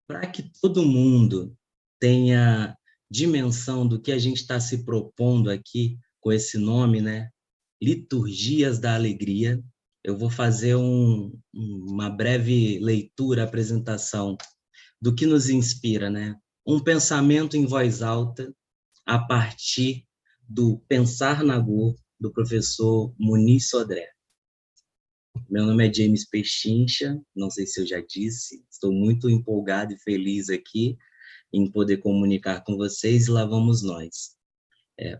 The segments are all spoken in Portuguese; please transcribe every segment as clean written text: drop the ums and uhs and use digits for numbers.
para que todo mundo tenha dimensão do que a gente está se propondo aqui com esse nome, né? Liturgias da Alegria. Eu vou fazer uma breve leitura, apresentação do que nos inspira, né? Um pensamento em voz alta a partir do Pensar Nagô, do professor Muniz Sodré. Meu nome é James Pechincha, não sei se eu já disse, estou muito empolgado e feliz aqui em poder comunicar com vocês, e lá vamos nós.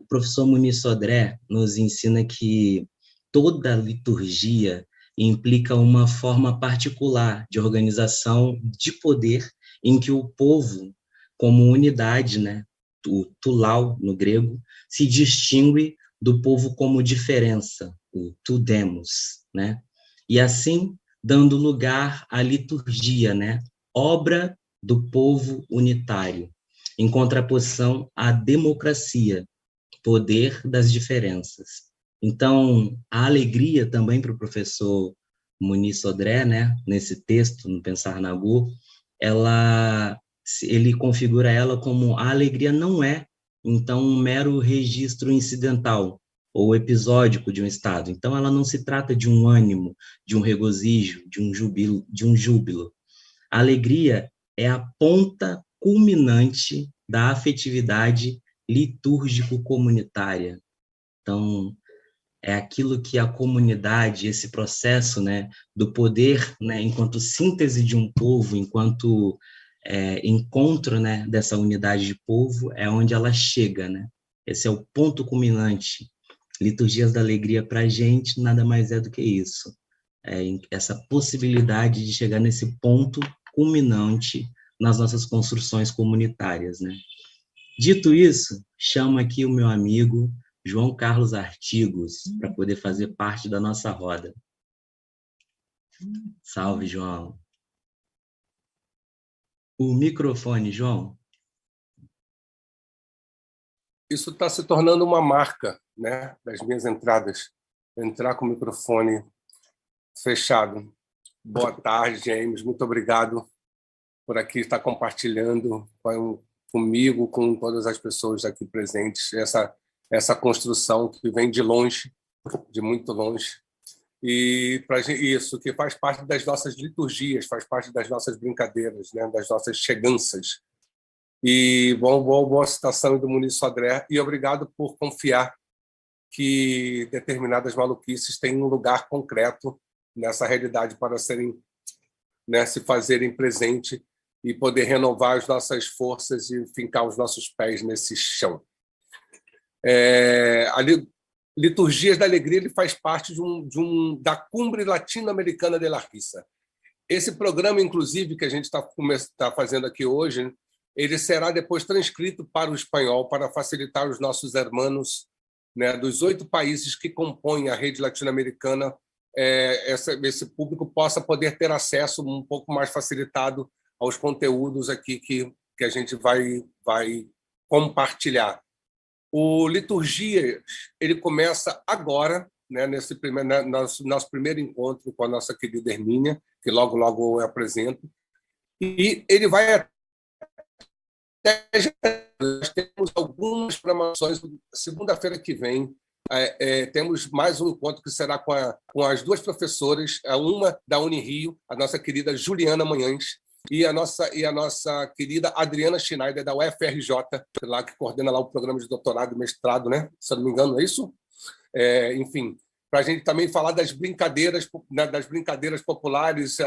O professor Muniz Sodré nos ensina que toda liturgia implica uma forma particular de organização de poder em que o povo, como unidade, né, o tulau no grego, se distingue do povo como diferença, o tu demos, né? E assim dando lugar à liturgia, né? Obra do povo unitário, em contraposição à democracia, poder das diferenças. Então, a alegria também para o professor Muniz Sodré, né, nesse texto, no Pensar Nagô, ele configura ela como a alegria não é, então, um mero registro incidental ou episódico de um estado. Então, ela não se trata de um ânimo, de um regozijo, de um júbilo. A alegria é a ponta culminante da afetividade litúrgico-comunitária. Então, é aquilo que a comunidade, esse processo, né, do poder, né, enquanto síntese de um povo, enquanto encontro, né, dessa unidade de povo, é onde ela chega, né? Esse é o ponto culminante. Liturgias da Alegria para a gente nada mais é do que isso. Essa possibilidade de chegar nesse ponto culminante nas nossas construções comunitárias, né? Dito isso, chamo aqui o meu amigo João Carlos Artigos para poder fazer parte da nossa roda. Salve, João. O microfone, João. Isso está se tornando uma marca, né, das minhas entradas. Entrar com o microfone fechado. Boa tarde, James. Muito obrigado por aqui estar compartilhando comigo, com todas as pessoas aqui presentes, essa construção que vem de longe, de muito longe. E para isso, que faz parte das nossas liturgias, faz parte das nossas brincadeiras, né, das nossas cheganças. E boa citação do Muniz Sodré, e obrigado por confiar que determinadas maluquices têm um lugar concreto nessa realidade para serem, né, se fazerem presente e poder renovar as nossas forças e fincar os nossos pés nesse chão. Liturgias da Alegria ele faz parte da Cumbre Latino-Americana de la Risa. Esse programa, inclusive, que a gente está fazendo aqui hoje, ele será depois transcrito para o espanhol para facilitar os nossos hermanos, né, dos 8 países que compõem a rede latino-americana, esse público possa poder ter acesso um pouco mais facilitado aos conteúdos aqui que a gente vai compartilhar. O Liturgia ele começa agora, né, nosso primeiro encontro com a nossa querida Hermínia, que logo eu apresento, e ele vai até nós temos algumas programações. Segunda-feira que vem temos mais um encontro que será com as 2 professoras, uma da Unirio, a nossa querida Juliana Manhães, e a nossa querida Adriana Schneider, da UFRJ, lá, que coordena lá o programa de doutorado e mestrado, né? Se eu não me engano, é isso? Enfim, para a gente também falar das brincadeiras, né, das brincadeiras populares,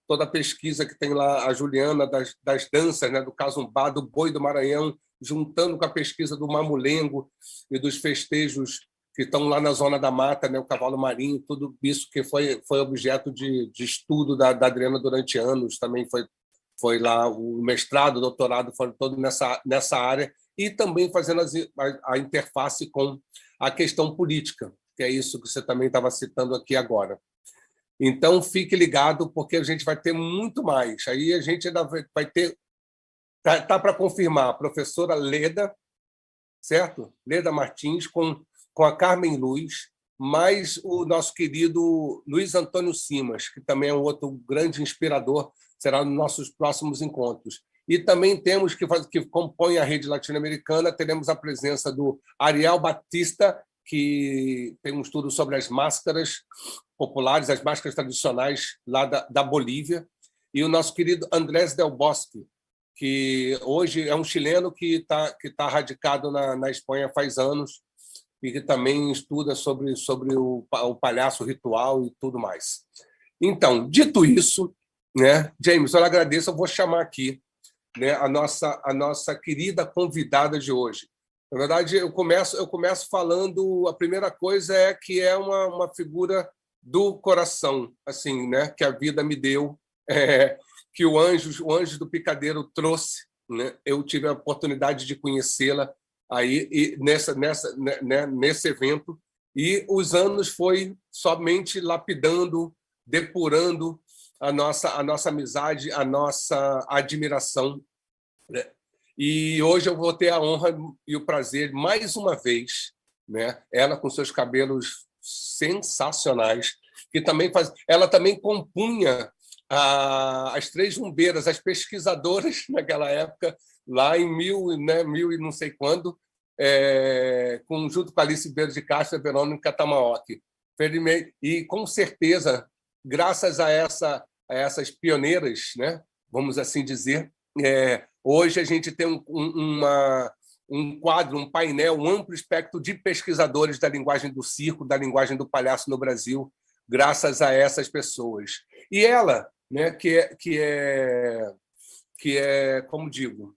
toda a pesquisa que tem lá a Juliana, das danças, né, do Casumbá, do Boi do Maranhão, juntando com a pesquisa do Mamulengo e dos festejos que estão lá na Zona da Mata, né, o cavalo marinho, tudo isso que foi objeto de estudo da Adriana durante anos, também foi lá o mestrado, o doutorado, foi todo nessa área, e também fazendo a interface com a questão política, que é isso que você também estava citando aqui agora. Então, fique ligado, porque a gente vai ter muito mais. Aí a gente ainda vai ter... Tá para confirmar a professora Leda, certo? Leda Martins, com a Carmen Luz, mais o nosso querido Luiz Antônio Simas, que também é um outro grande inspirador, será nos nossos próximos encontros. E também temos que compõe a rede latino-americana, teremos a presença do Ariel Batista, que tem um estudo sobre as máscaras populares, as máscaras tradicionais lá da Bolívia, e o nosso querido Andrés Del Bosque, que hoje é um chileno que tá radicado na Espanha faz anos e que também estuda sobre o palhaço ritual e tudo mais. Então, dito isso, né, James, eu agradeço, eu vou chamar aqui, né, a nossa querida convidada de hoje. Na verdade, eu começo falando, a primeira coisa é que é uma figura do coração, assim, né, que a vida me deu, que o Anjos do Picadeiro trouxe, né? Eu tive a oportunidade de conhecê-la aí e nesse evento, e os anos foi somente lapidando, depurando a nossa amizade, a nossa admiração, né? E hoje eu vou ter a honra e o prazer, mais uma vez, né? Ela com seus cabelos sensacionais, que ela também compunha as Três Rumbeiras, as pesquisadoras naquela época, lá em mil e não sei quando, junto com a Alice Ribeiro de Castro e Verônica Tamaoki. E, com certeza, graças a essas pioneiras, né, vamos assim dizer, hoje a gente tem um quadro, um painel, um amplo espectro de pesquisadores da linguagem do circo, da linguagem do palhaço no Brasil, graças a essas pessoas. E ela, né, que é, como digo,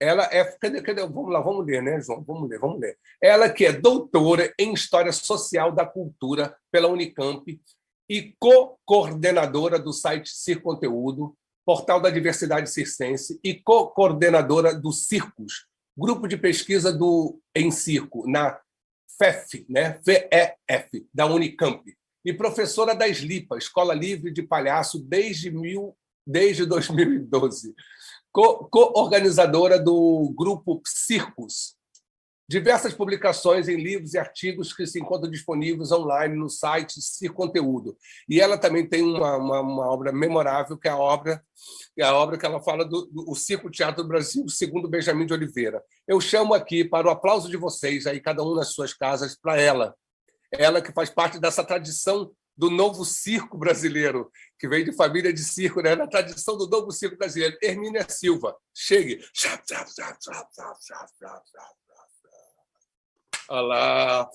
ela é... Cadê? Vamos lá, vamos ler, né, João? Vamos ler. Ela que é doutora em História Social da Cultura pela Unicamp e co-coordenadora do site Circo Conteúdo, Portal da Diversidade Circense, e co-coordenadora do Circos, grupo de pesquisa em circo, na FEF, né? FEF, da Unicamp, e professora da SLIPA, Escola Livre de Palhaço, desde 2012. Co-organizadora do grupo Circos. Diversas publicações em livros e artigos que se encontram disponíveis online no site Circo Conteúdo. E ela também tem uma obra memorável, que é a obra que ela fala do Circo Teatro do Brasil, segundo Benjamin de Oliveira. Eu chamo aqui para o aplauso de vocês, aí cada um nas suas casas, para ela que faz parte dessa tradição do novo circo brasileiro, que vem de família de circo, né? Na tradição do novo circo brasileiro. Hermínia Silva, chegue. Olha lá.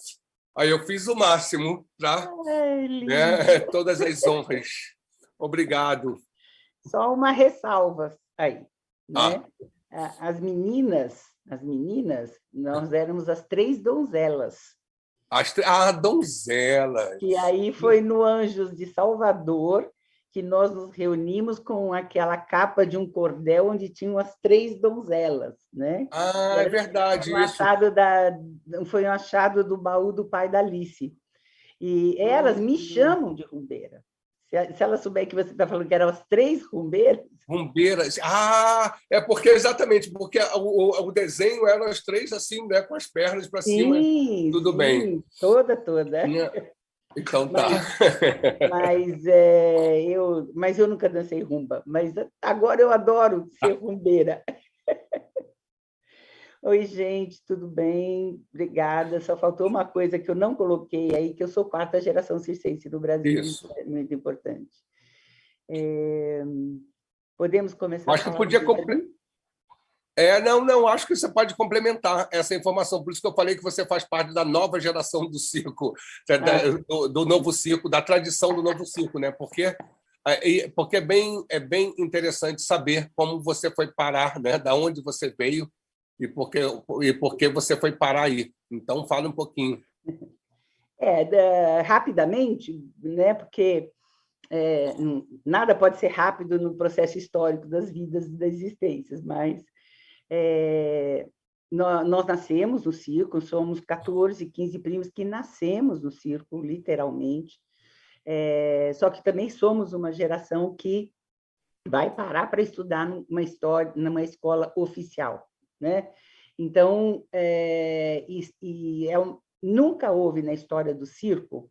Aí eu fiz o máximo, tá? Todas as honras. Obrigado. Só uma ressalva aí, né? As meninas, nós éramos as Três Donzelas. Donzelas. Que aí foi no Anjos de Salvador que nós nos reunimos com aquela capa de um cordel onde tinham as Três Donzelas, né? É verdade. Foi um achado do baú do pai da Alice. E elas me chamam de rumbeira. Se ela souber que você está falando que eram as Três Rumbeiras... Rumbeiras. Exatamente, porque o desenho eram as três assim, né, com as pernas para cima. Tudo sim, bem. Toda. Então tá. Mas eu nunca dancei rumba, mas agora eu adoro ser rumbeira. Oi, gente, tudo bem? Obrigada. Só faltou uma coisa que eu não coloquei aí, que eu sou quarta geração circense do Brasil. Isso é muito importante. Podemos começar? Acho que podia Não, acho que você pode complementar essa informação. Por isso que eu falei que você faz parte da nova geração do circo, do novo circo, da tradição do novo circo, né? Porque é bem interessante saber como você foi parar, né? Da onde você veio e por que você foi parar aí. Então, fala um pouquinho. Rapidamente, né? Porque nada pode ser rápido no processo histórico das vidas e das existências, mas nós nascemos no circo, somos 14, 15 primos que nascemos no circo, literalmente, só que também somos uma geração que vai parar para estudar numa escola oficial, né? Então, nunca houve na história do circo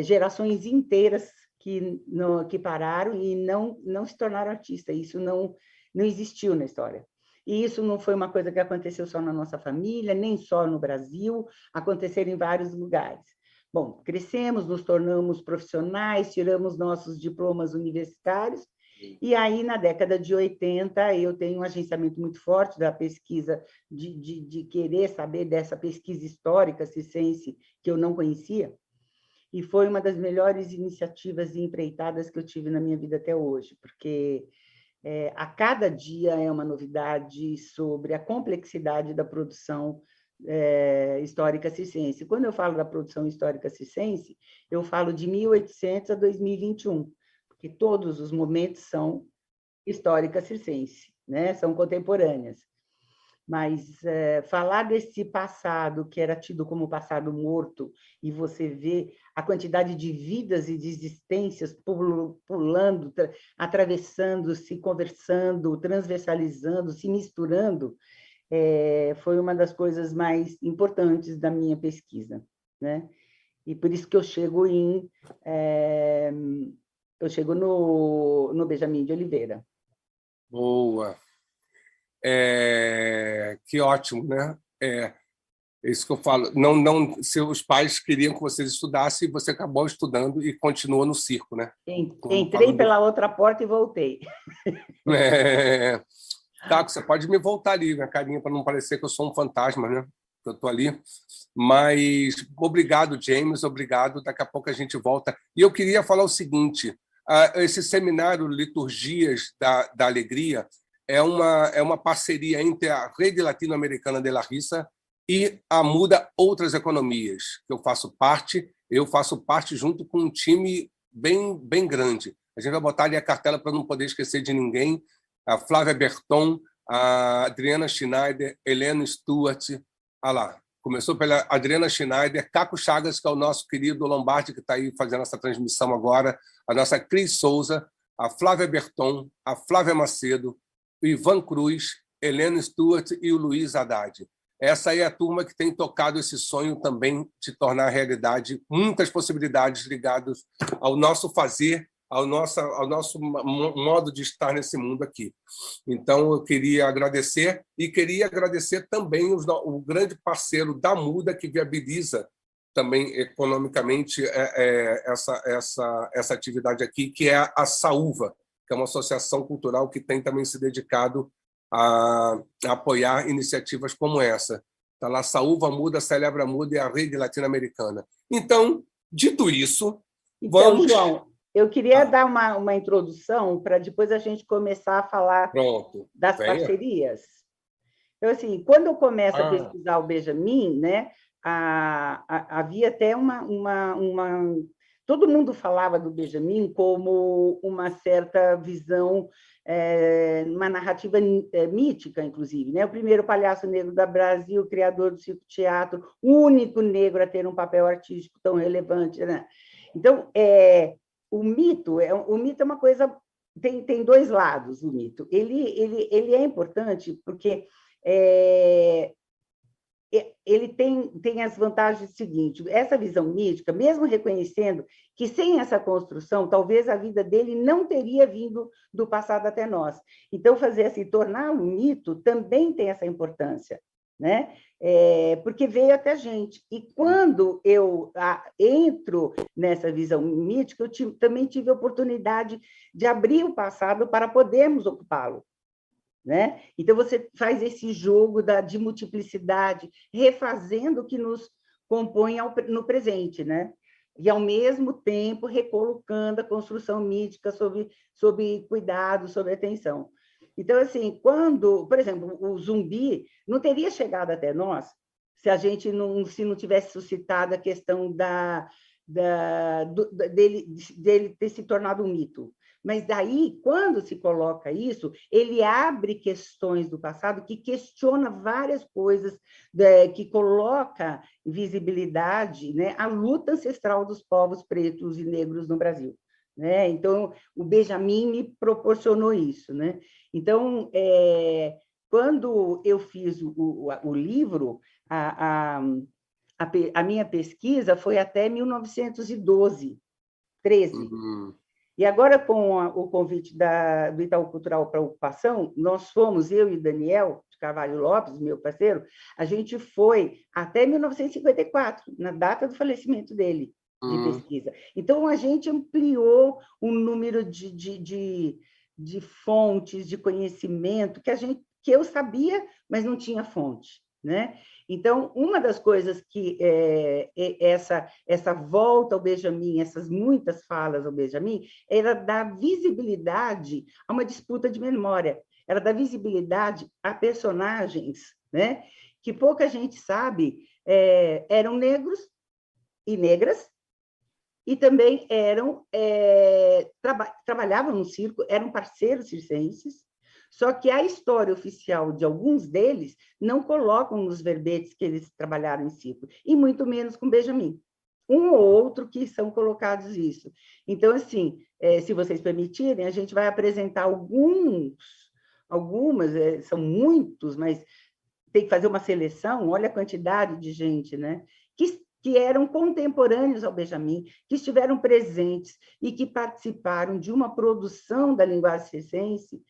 gerações inteiras que pararam e não se tornaram artistas. Isso não existiu na história. E isso não foi uma coisa que aconteceu só na nossa família, nem só no Brasil, aconteceram em vários lugares. Bom, crescemos, nos tornamos profissionais, tiramos nossos diplomas universitários, e aí, na década de 80, eu tenho um agenciamento muito forte da pesquisa, de querer saber dessa pesquisa histórica circense que eu não conhecia, e foi uma das melhores iniciativas e empreitadas que eu tive na minha vida até hoje, porque a cada dia é uma novidade sobre a complexidade da produção histórica circense. Quando eu falo da produção histórica circense, eu falo de 1800 a 2021, porque todos os momentos são histórica circense, né? São contemporâneas. Mas falar desse passado que era tido como passado morto, e você vê a quantidade de vidas e de existências pulando, atravessando, se conversando, transversalizando, se misturando, foi uma das coisas mais importantes da minha pesquisa, né? E por isso que eu chego no Benjamin de Oliveira. Boa. Que ótimo, né? É isso que eu falo. Não, seus pais queriam que vocês estudassem e você acabou estudando e continuou no circo, né? Entrei pela outra porta e voltei. Tá, você pode me voltar ali, minha carinha, para não parecer que eu sou um fantasma, né? Eu estou ali. Mas obrigado, James, obrigado. Daqui a pouco a gente volta. E eu queria falar o seguinte: esse seminário Liturgias da Alegria é uma parceria entre a Rede Latino-Americana de la Risa e a Muda Outras Economias, que eu faço parte. Eu faço parte junto com um time bem grande. A gente vai botar ali a cartela para não poder esquecer de ninguém. A Flávia Berton, a Adriana Schneider, Helena Stuart. Ah lá, começou pela Adriana Schneider, Caco Chagas, que é o nosso querido Lombardi, que está aí fazendo essa transmissão agora, a nossa Cris Souza, a Flávia Berton, a Flávia Macedo, o Ivan Cruz, Helena Stuart e o Luiz Haddad. Essa aí é a turma que tem tocado esse sonho também de tornar realidade, muitas possibilidades ligadas ao nosso fazer, ao nosso modo de estar nesse mundo aqui. Então, eu queria agradecer e queria agradecer também o grande parceiro da Muda, que viabiliza também economicamente essa atividade aqui, que é a Saúva, que é uma associação cultural que tem também se dedicado a apoiar iniciativas como essa. Está lá, Saúva Muda, Celebra Muda e a Rede Latino-Americana. Então, dito isso, vamos... Então, João, eu queria dar uma introdução para depois a gente começar a falar das parcerias. Então, assim, quando eu começo a pesquisar o Benjamin, né, havia até todo mundo falava do Benjamin como uma certa visão, uma narrativa mítica, inclusive, né? O primeiro palhaço negro do Brasil, criador do circo-teatro, o único negro a ter um papel artístico tão relevante, né? Então, o mito é uma coisa, tem dois lados o mito. Ele é importante porque ele tem as vantagens seguintes. Essa visão mítica, mesmo reconhecendo que sem essa construção, talvez a vida dele não teria vindo do passado até nós. Então, fazer assim, tornar um mito também tem essa importância, né? Porque veio até a gente. E quando eu entro nessa visão mítica, eu também tive a oportunidade de abrir o passado para podermos ocupá-lo, né? Então, você faz esse jogo de multiplicidade, refazendo o que nos compõe no presente, né? E, ao mesmo tempo, recolocando a construção mítica sob cuidado, sob atenção. Então, assim, quando, por exemplo, o zumbi não teria chegado até nós se a gente se não tivesse suscitado a questão dele ter se tornado um mito. Mas daí, quando se coloca isso, ele abre questões do passado que questiona várias coisas, que coloca visibilidade, né, a luta ancestral dos povos pretos e negros no Brasil, né? Então, o Benjamin me proporcionou isso, né? Então, quando eu fiz o livro, a minha pesquisa foi até 1912, 13. E agora, com o convite do Itaú Cultural para a Ocupação, nós fomos, eu e o Daniel de Carvalho Lopes, meu parceiro, a gente foi até 1954, na data do falecimento dele, de pesquisa. Então, a gente ampliou o número de fontes, de conhecimento que eu sabia, mas não tinha fonte, né? Então, uma das coisas que essa volta ao Benjamin, essas muitas falas ao Benjamin, era dar visibilidade a uma disputa de memória, era dar visibilidade a personagens, né, que pouca gente sabe, eram negros e negras, e também trabalhavam no circo, eram parceiros circenses, só que a história oficial de alguns deles não colocam nos verbetes que eles trabalharam em circo, e muito menos com Benjamin. Um ou outro que são colocados isso. Então, assim, se vocês permitirem, a gente vai apresentar algumas, são muitos, mas tem que fazer uma seleção, olha a quantidade de gente, né? Que eram contemporâneos ao Benjamin, que estiveram presentes e que participaram de uma produção da linguagem circense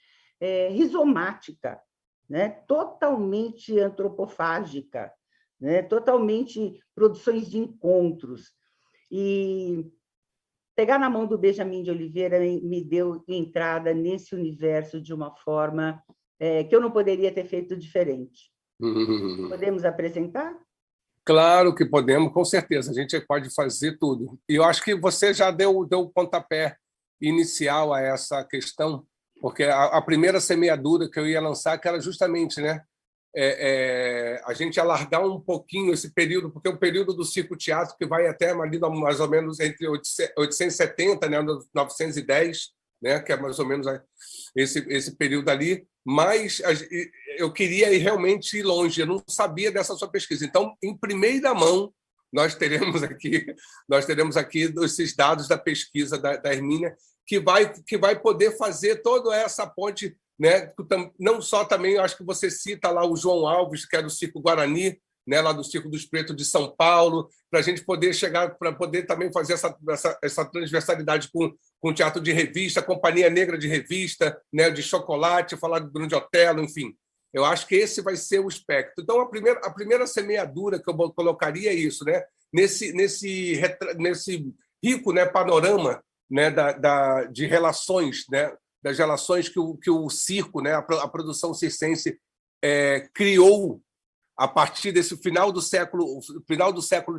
rizomática, né? Totalmente antropofágica, né? Totalmente produções de encontros. E pegar na mão do Benjamin de Oliveira me deu entrada nesse universo de uma forma que eu não poderia ter feito diferente. Podemos apresentar? Claro que podemos, com certeza. A gente pode fazer tudo. E eu acho que você já deu o pontapé inicial a essa questão, porque a primeira semeadura que eu ia lançar que era justamente, né, a gente alargar um pouquinho esse período, porque o período do circo-teatro que vai até ali, mais ou menos entre 870, né, 910, né, que é mais ou menos esse período ali, mas eu queria realmente ir longe, eu não sabia dessa sua pesquisa. Então, em primeira mão, nós teremos aqui esses dados da pesquisa da Hermínia, que vai poder fazer toda essa ponte, né? Não só também, eu acho que você cita lá o João Alves, que é do Circo Guarani, né, lá do Circo dos Pretos de São Paulo, para a gente poder chegar, para poder também fazer essa transversalidade com o teatro de revista, Companhia Negra de Revista, né, de Chocolate, falar do Grande Otelo, enfim. Eu acho que esse vai ser o espectro. Então, a primeira semeadura que eu colocaria é isso, né? Nesse rico, né, panorama, né, de relações, né, das relações que o circo, né, a produção circense criou a partir desse final do século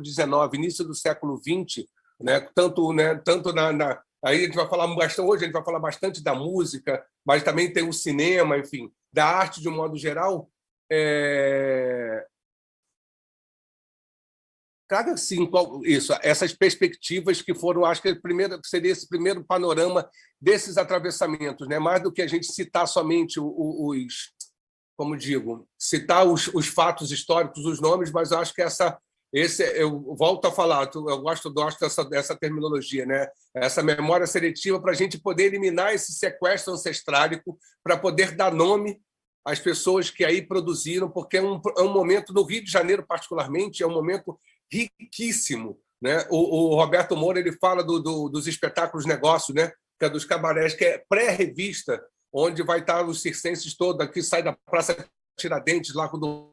XIX, início do século XX, né, tanto aí a gente vai falar bastante hoje, a gente vai falar bastante da música, mas também tem o cinema, enfim, da arte de um modo geral. Traga sim essas perspectivas que foram, acho que seria esse primeiro panorama desses atravessamentos, né? Mais do que a gente citar somente como digo, citar os fatos históricos, os nomes, mas eu acho que eu volto a falar, eu gosto dessa terminologia, né? Essa memória seletiva para a gente poder eliminar esse sequestro ancestrálico, para poder dar nome às pessoas que aí produziram, porque é um momento, no Rio de Janeiro particularmente, é um momento riquíssimo, né? O Roberto Moura ele fala dos espetáculos negócio, né? Que é dos cabarés, que é pré-revista, onde vai estar os circenses todos, aqui sai da Praça Tiradentes, lá quando...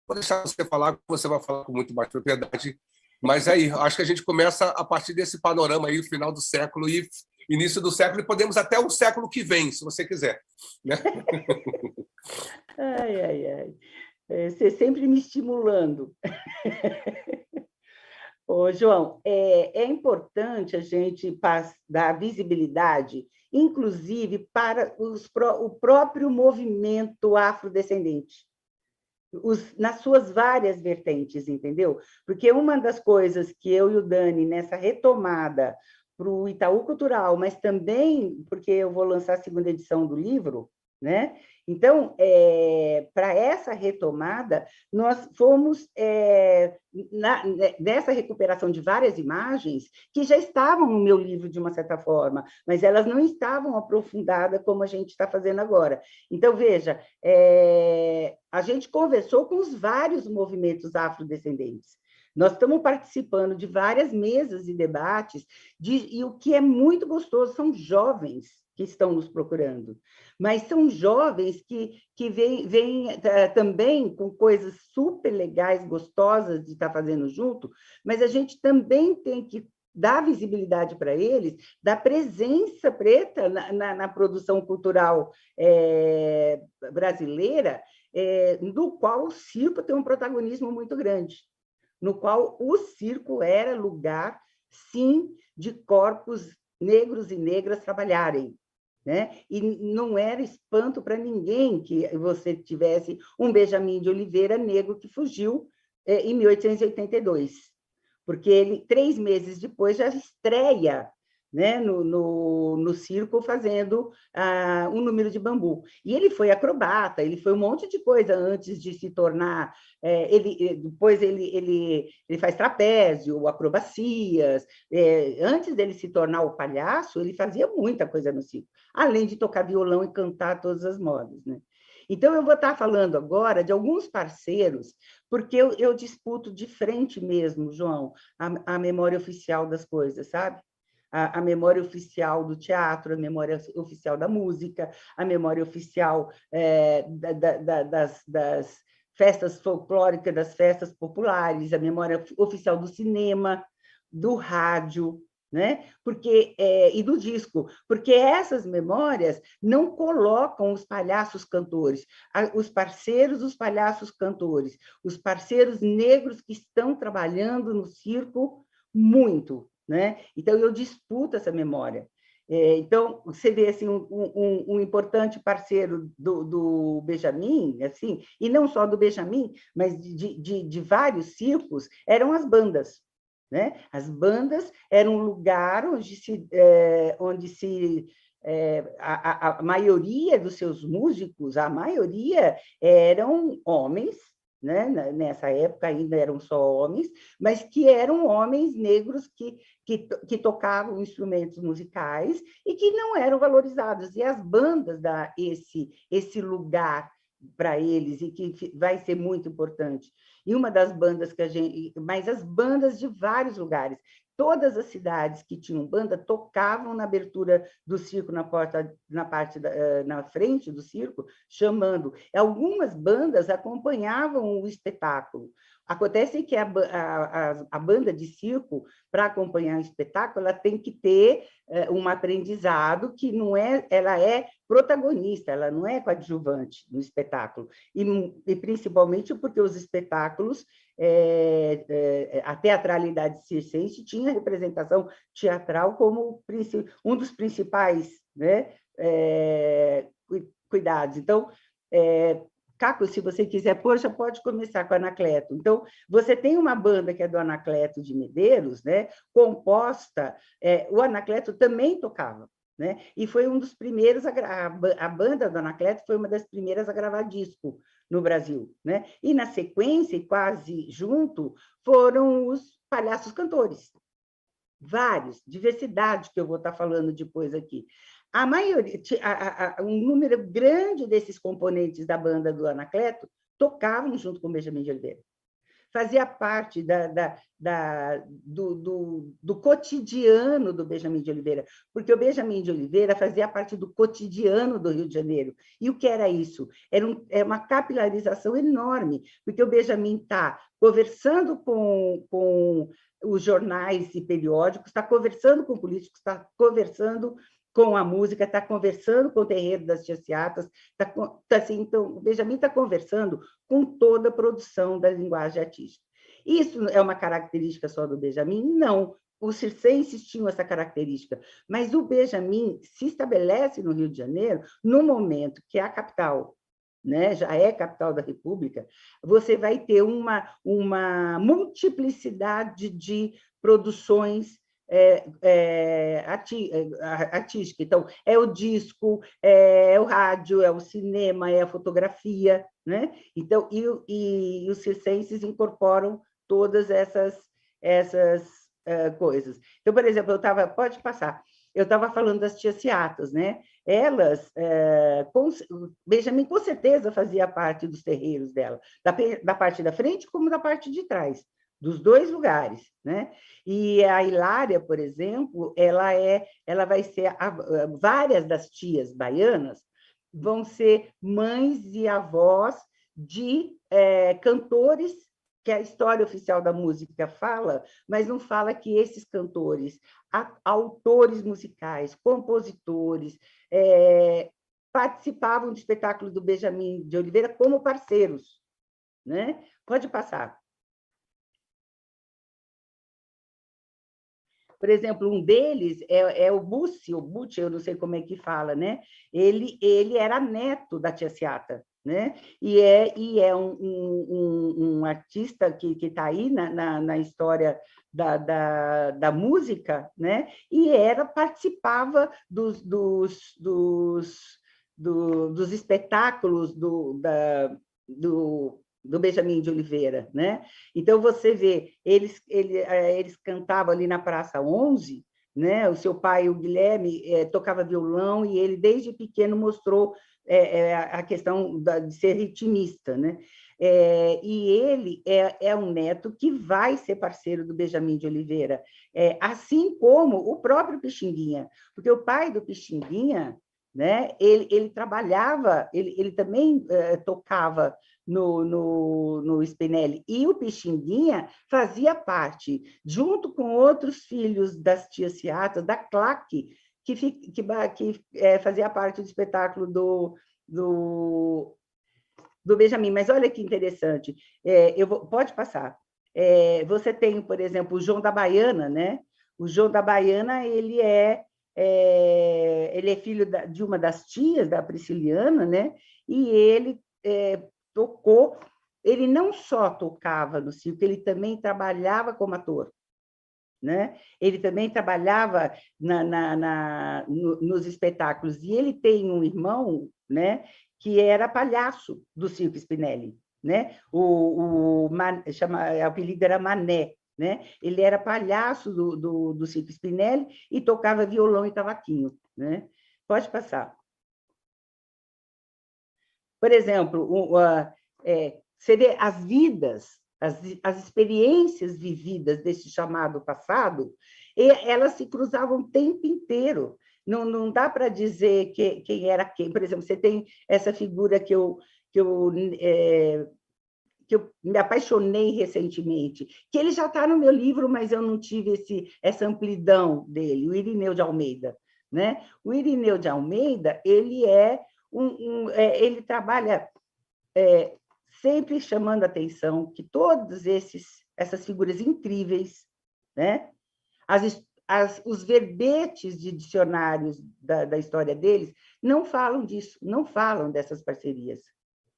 Vou deixar você falar, você vai falar com muito mais propriedade, mas aí, acho que a gente começa a partir desse panorama aí, final do século e início do século, e podemos até o século que vem, se você quiser. Né? Ai. Você sempre me estimulando. Ô, João, é importante a gente dar visibilidade, inclusive para o próprio movimento afrodescendente, nas suas várias vertentes, entendeu? Porque uma das coisas que eu e o Dani, nessa retomada para o Itaú Cultural, mas também porque eu vou lançar a segunda edição do livro, né? Então, para essa retomada, nós fomos nessa recuperação de várias imagens que já estavam no meu livro, de uma certa forma, mas elas não estavam aprofundadas como a gente está fazendo agora. Então, veja, a gente conversou com os vários movimentos afrodescendentes, Nós estamos participando de várias mesas e debates, e o que é muito gostoso são jovens que estão nos procurando, mas são jovens que vêm também com coisas super legais, gostosas de estar fazendo junto, mas a gente também tem que dar visibilidade para eles da presença preta na produção cultural brasileira, no qual o circo tem um protagonismo muito grande, no qual o circo era lugar, sim, de corpos negros e negras trabalharem, né? E não era espanto para ninguém que você tivesse um Benjamin de Oliveira negro que fugiu em 1882, porque ele, 3 meses depois, já estreia, né, no circo fazendo um número de bambu. E ele foi acrobata, ele foi um monte de coisa antes de se tornar... depois ele faz trapézio, acrobacias. Antes dele se tornar o palhaço, ele fazia muita coisa no circo, além de tocar violão e cantar todas as modas, né? Então, eu vou estar falando agora de alguns parceiros, porque eu disputo de frente mesmo, João, a memória oficial das coisas, sabe? A memória oficial do teatro, a memória oficial da música, a memória oficial das festas folclóricas, das festas populares, a memória oficial do cinema, do rádio, né? E do disco, porque essas memórias não colocam os palhaços cantores, os parceiros, os palhaços cantores, os parceiros negros que estão trabalhando no circo muito, né? Então, eu disputo essa memória. Então, você vê assim, um importante parceiro do Benjamin, assim, e não só do Benjamin, mas de vários circos, eram as bandas, né? As bandas eram um lugar onde a maioria dos seus músicos, a maioria eram homens, né? Nessa época ainda eram só homens, mas que eram homens negros que tocavam instrumentos musicais e que não eram valorizados. E as bandas dão esse lugar para eles, e que vai ser muito importante. E uma das bandas mas as bandas de vários lugares, todas as cidades que tinham banda tocavam na abertura do circo, na frente do circo, chamando. Algumas bandas acompanhavam o espetáculo. Acontece que a banda de circo, para acompanhar o espetáculo, ela tem que ter um aprendizado que não ela é protagonista, ela não é coadjuvante no espetáculo, e principalmente porque os espetáculos, a teatralidade circense tinha representação teatral como um dos principais, né, cuidados. Então, Caco, se você quiser, poxa, pode começar com o Anacleto. Então, você tem uma banda que é do Anacleto de Medeiros, né, composta, o Anacleto também tocava, né, e foi um dos primeiros, a banda do Anacleto foi uma das primeiras a gravar disco no Brasil, né, e na sequência, e quase junto, foram os palhaços cantores, vários, diversidade, que eu vou estar falando depois aqui. A maioria, um número grande desses componentes da banda do Anacleto tocavam junto com o Benjamin de Oliveira. Fazia parte do cotidiano do Benjamin de Oliveira, porque o Benjamin de Oliveira fazia parte do cotidiano do Rio de Janeiro. E o que era isso? Era uma capilarização enorme, porque o Benjamin está conversando com os jornais e periódicos, está conversando com políticos, está conversando com a música, está conversando com o terreiro das Tiaciatas, assim, então, o Benjamin está conversando com toda a produção da linguagem artística. Isso é uma característica só do Benjamin? Não. Os circenses tinham essa característica, mas o Benjamin se estabelece no Rio de Janeiro no momento que a capital, né, já é capital da República, você vai ter uma multiplicidade de produções artística. Então, é o disco, é o rádio, é o cinema, é a fotografia, né? Então, e os circenses incorporam todas essas coisas. Então, por exemplo, pode passar, eu estava falando das Tiaciatas, né? Elas, Benjamin com certeza fazia parte dos terreiros dela, da parte da frente como da parte de trás, dos dois lugares, né? E a Hilária, por exemplo, ela vai ser várias das tias baianas vão ser mães e avós de cantores que a história oficial da música fala, mas não fala que esses cantores, autores musicais, compositores, participavam do espetáculo do Benjamin de Oliveira como parceiros, né? Pode passar. Por exemplo, um deles é o Bucci, eu não sei como é que fala, né? Ele era neto da tia Seata, né? E é um artista que está aí na história da música, né? E participava dos espetáculos do Benjamin de Oliveira, né? Então, você vê, eles cantavam ali na Praça 11, né? O seu pai, o Guilherme, tocava violão e ele, desde pequeno, mostrou a questão de ser ritmista, né? E ele é um neto que vai ser parceiro do Benjamin de Oliveira, assim como o próprio Pixinguinha, porque o pai do Pixinguinha, né? Ele trabalhava, ele também tocava no Spinelli, e o Pixinguinha fazia parte, junto com outros filhos das tias Seatas, da claque, que fazia parte do espetáculo do Benjamin. Mas olha que interessante, pode passar. Você tem, por exemplo, o João da Baiana, né? O João da Baiana, ele é filho de uma das tias da Prisciliana, né? E ele tocou, ele não só tocava no circo, ele também trabalhava como ator, né? Ele também trabalhava nos espetáculos, e ele tem um irmão, né, que era palhaço do Circo Spinelli, né? O apelido era Mané, né? Ele era palhaço do Circo Spinelli e tocava violão e cavaquinho, né? Pode passar. Por exemplo, você vê as vidas, as experiências vividas desse chamado passado, e elas se cruzavam o tempo inteiro. Não dá para dizer quem era quem. Por exemplo, você tem essa figura que eu me apaixonei recentemente, que ele já está no meu livro, mas eu não tive essa amplidão dele, o Irineu de Almeida, né? O Irineu de Almeida, ele ele trabalha sempre chamando a atenção que todas essas figuras incríveis, né? Os verbetes de dicionários da história deles não falam disso, não falam dessas parcerias,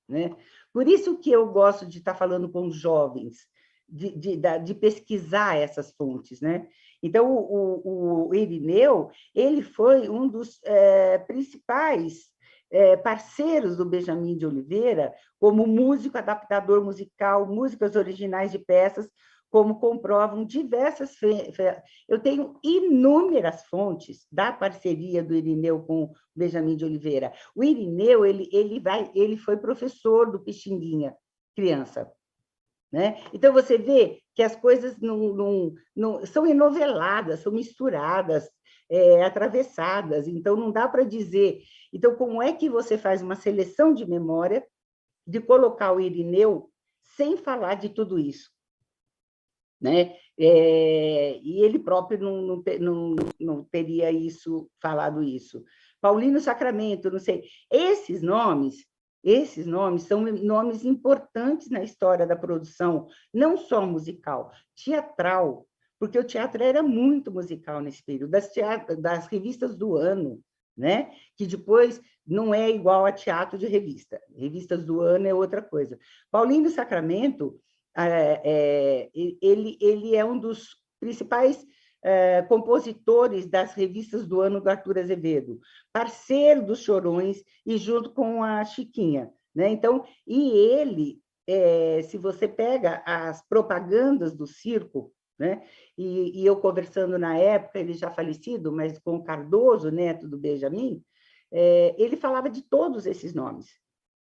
né? Por isso que eu gosto de estar falando com os jovens, de pesquisar essas fontes, né? Então, o Irineu, ele foi um dos principais parceiros do Benjamin de Oliveira, como músico, adaptador musical, músicas originais de peças, como comprovam diversas... Eu tenho inúmeras fontes da parceria do Irineu com o Benjamin de Oliveira. O Irineu, ele foi professor do Pixinguinha, criança, né? Então, você vê que as coisas não são enoveladas, são misturadas, atravessadas, então não dá para dizer. Então, como é que você faz uma seleção de memória de colocar o Irineu sem falar de tudo isso, né? E ele próprio não teria falado isso. Paulino Sacramento, não sei. Esses nomes são nomes importantes na história da produção, não só musical, teatral, porque o teatro era muito musical nesse período, das revistas do ano, né? Que depois não é igual a teatro de revista. Revistas do ano é outra coisa. Paulino Sacramento, ele é um dos principais compositores das revistas do ano do Arthur Azevedo, parceiro dos Chorões e junto com a Chiquinha, né? Então, e ele, se você pega as propagandas do circo, né? E eu conversando na época, ele já falecido, mas com o Cardoso, neto do Benjamin, ele falava de todos esses nomes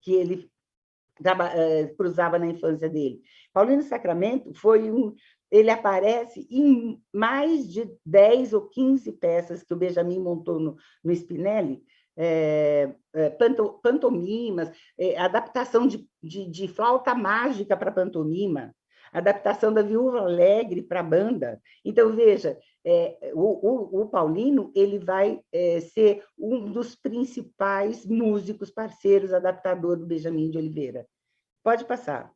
que ele cruzava na infância dele. Paulino Sacramento ele aparece em mais de 10 ou 15 peças que o Benjamin montou no Spinelli, pantomimas, adaptação de flauta mágica para pantomima, adaptação da Viúva Alegre para a banda. Então, veja, o Paulino ele vai ser um dos principais músicos parceiros adaptador do Benjamin de Oliveira. Pode passar.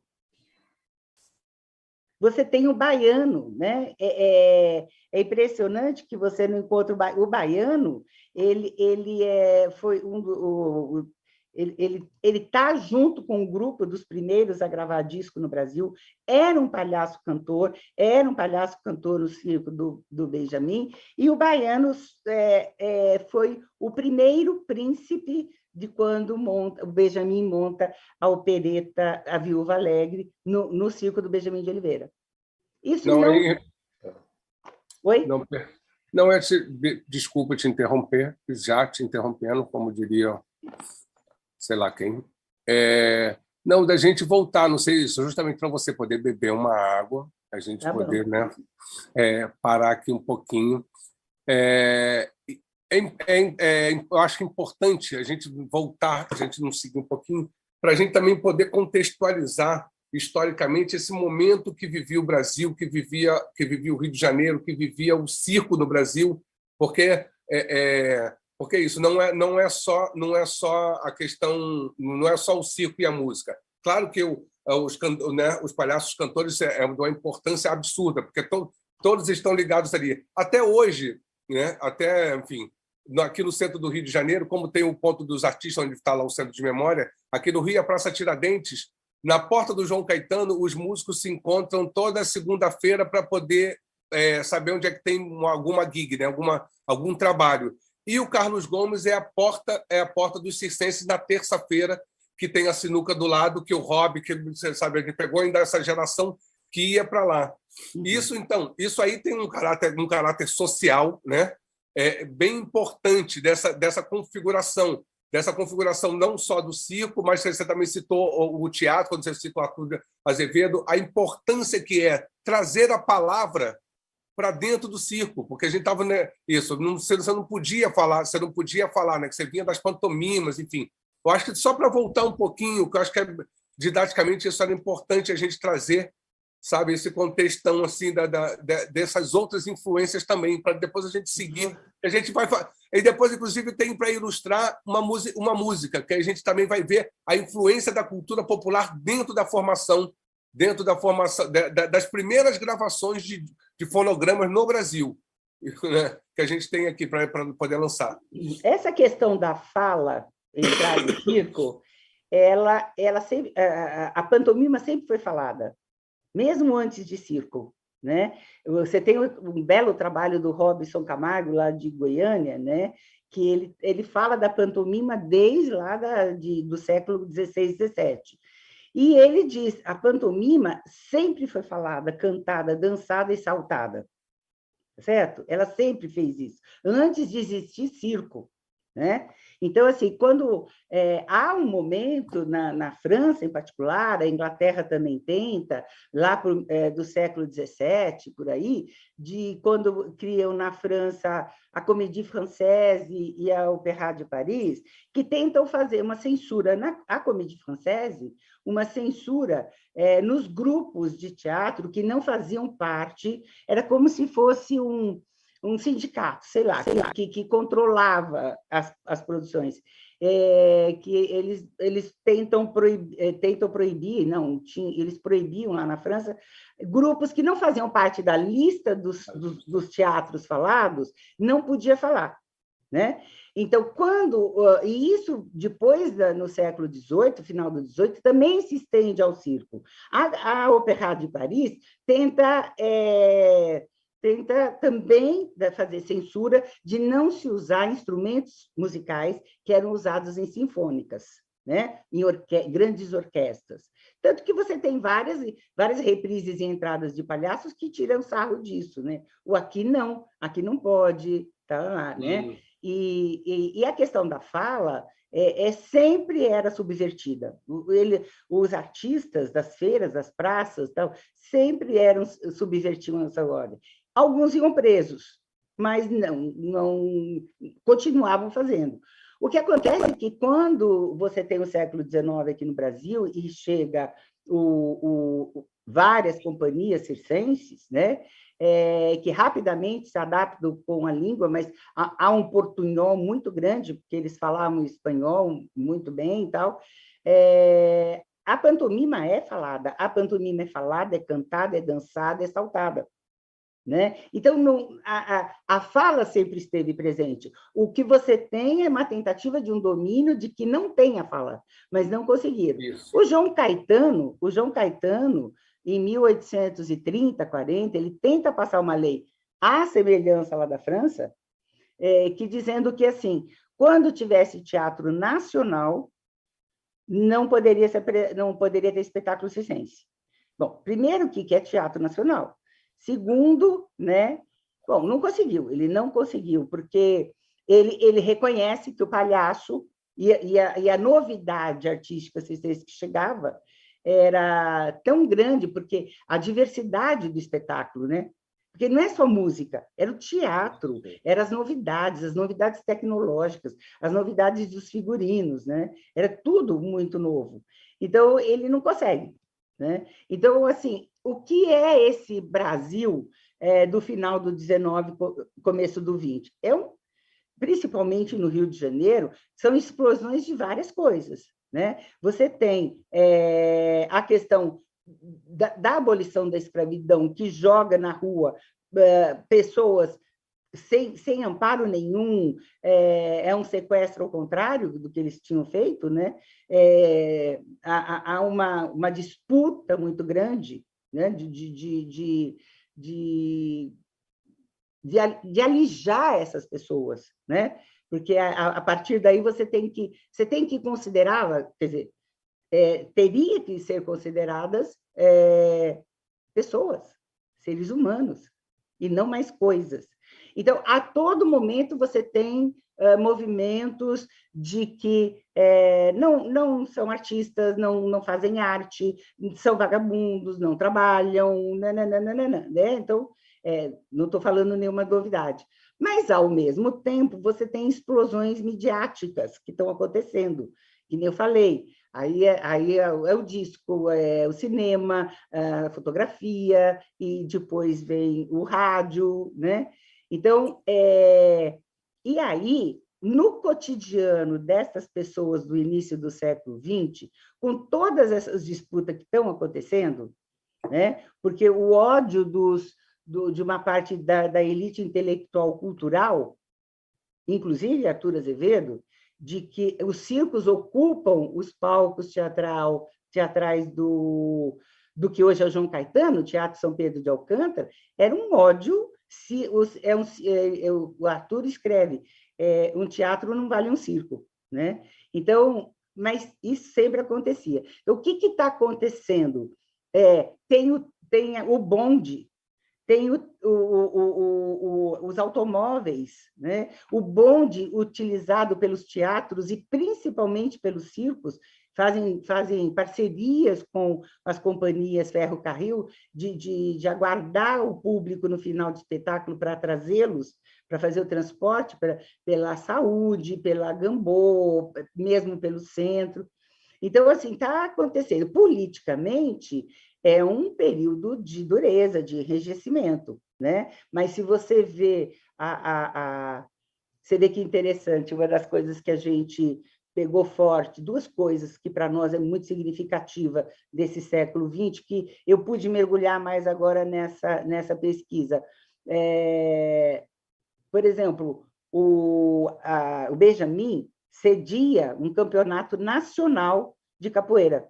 Você tem o baiano, né? É impressionante que você não encontra o baiano. Ele foi ele está junto com o grupo dos primeiros a gravar disco no Brasil. Era um palhaço cantor no circo do Benjamin, e o baiano foi o primeiro príncipe de quando o Benjamin monta a opereta A Viúva Alegre no circo do Benjamin de Oliveira. Isso não... Oi? Não, desculpa te interromper, já te interrompendo, como diria sei lá quem. Não, da gente voltar, não sei isso, justamente para você poder beber uma água, a gente poder, né, parar aqui um pouquinho. Eu acho que é importante a gente voltar, a gente não seguir um pouquinho, para a gente também poder contextualizar historicamente esse momento que vivia o Brasil, que vivia o Rio de Janeiro, que vivia o circo no Brasil, porque isso não é só a questão, não é só o circo e a música. Claro que os palhaços cantores é de uma importância absurda, porque todos estão ligados ali. Até hoje, né? Enfim, aqui no centro do Rio de Janeiro, como tem o ponto dos artistas, onde está lá o centro de memória, aqui no Rio, a Praça Tiradentes, na porta do João Caetano, os músicos se encontram toda segunda-feira para poder saber onde é que tem alguma gig, né? Algum trabalho. E o Carlos Gomes é a porta dos circenses na terça-feira, que tem a sinuca do lado, que o Rob, que você sabe, ele pegou ainda essa geração que ia para lá. Isso aí tem um caráter social, né? Bem importante dessa configuração não só do circo, mas você também citou o teatro, quando você citou Arthur Azevedo, a importância que é trazer a palavra para dentro do circo, porque a gente estava você não podia falar, né? Que você vinha das pantomimas, enfim. Eu acho que só para voltar um pouquinho, que eu acho que didaticamente isso era importante a gente trazer, sabe, esse contextão assim dessas outras influências também, para depois a gente seguir. A gente vai e depois, inclusive, tem para ilustrar uma música, que a gente também vai ver a influência da cultura popular dentro da formação das primeiras gravações de fonogramas no Brasil, né, que a gente tem aqui para poder lançar. Essa questão da fala entrar no circo, ela sempre, a pantomima sempre foi falada, mesmo antes de circo, né? Você tem um belo trabalho do Robson Camargo, lá de Goiânia, né? Que ele fala da pantomima desde lá do século XVI, XVII. E ele diz, a pantomima sempre foi falada, cantada, dançada e saltada, certo? Ela sempre fez isso, antes de existir circo, né? Então, assim, quando há um momento, na França em particular, a Inglaterra também tenta, lá do século XVII, por aí, de quando criam na França a Comédie Française e a Opéra de Paris, que tentam fazer uma censura a Comédie Française, uma censura nos grupos de teatro que não faziam parte, era como se fosse um sindicato, sei lá, que controlava as produções, que eles tentam proibir, não, eles proibiam lá na França, grupos que não faziam parte da lista dos teatros falados, não podia falar, né? Então, e isso depois, no século XVIII, final do XVIII, também se estende ao circo. A Opéra de Paris tenta também fazer censura de não se usar instrumentos musicais que eram usados em sinfônicas, né? Em grandes orquestras. Tanto que você tem várias reprises e entradas de palhaços que tiram sarro disso, né? O aqui não pode, tá lá, né? E a questão da fala, sempre era subvertida. Os artistas das feiras, das praças, tal, sempre subvertiam essa ordem. Alguns iam presos, mas não continuavam fazendo. O que acontece é que, quando você tem o século XIX aqui no Brasil e chega várias companhias circenses, né, que rapidamente se adaptam com a língua, mas há um portunhol muito grande, porque eles falavam espanhol muito bem e tal. A pantomima é falada, é cantada, é dançada, é saltada. Né? Então, a fala sempre esteve presente. O que você tem é uma tentativa de um domínio de que não tem a fala, mas não conseguiram. Isso. O João Caetano, em 1830, 40, ele tenta passar uma lei à semelhança lá da França, que dizendo que, assim, quando tivesse teatro nacional, não poderia ter espetáculo circense. Bom, primeiro, o que é teatro nacional? Segundo, né? Bom, ele não conseguiu, porque ele reconhece que o palhaço e a novidade artística que chegava era tão grande, porque a diversidade do espetáculo, né? Porque não é só música, era o teatro, eram as novidades tecnológicas, as novidades dos figurinos, né? Era tudo muito novo. Então, ele não consegue. Né? Então, assim, o que é esse Brasil do final do XIX, começo do XX? Principalmente no Rio de Janeiro, são explosões de várias coisas. Né? Você tem a questão da abolição da escravidão, que joga na rua pessoas sem amparo nenhum, um sequestro ao contrário do que eles tinham feito, né? Há uma disputa muito grande, né? de alijar essas pessoas, né? Porque a partir daí você tem que considerar, quer dizer, teria que ser consideradas pessoas, seres humanos, e não mais coisas. Então, a todo momento você tem movimentos de que não são artistas, não fazem arte, são vagabundos, não trabalham, nananana, né? Então, não estou falando nenhuma novidade. Mas, ao mesmo tempo, você tem explosões midiáticas que estão acontecendo, que nem eu falei. Aí é o disco, é o cinema, a fotografia, e depois vem o rádio, né? Então, e aí, no cotidiano dessas pessoas do início do século XX, com todas essas disputas que estão acontecendo, né? Porque o ódio de uma parte da elite intelectual cultural, inclusive Arthur Azevedo, de que os circos ocupam os palcos teatrais do que hoje é o João Caetano, o Teatro São Pedro de Alcântara, era um ódio. O Arthur escreve, um teatro não vale um circo, né? Então, mas isso sempre acontecia. Então, o que está acontecendo? Tem o bonde, tem os automóveis, né? O bonde utilizado pelos teatros e principalmente pelos circos, fazem parcerias com as companhias ferrocarril de aguardar o público no final do espetáculo para trazê-los, para fazer o transporte pela Saúde, pela Gambô, mesmo pelo centro. Então, assim, está acontecendo. Politicamente, é um período de dureza, de enrijecimento, né? Mas se você vê você vê que interessante, uma das coisas que a gente pegou forte, duas coisas que para nós é muito significativa desse século XX, que eu pude mergulhar mais agora nessa pesquisa. Por exemplo, o Benjamin cedia um campeonato nacional de capoeira.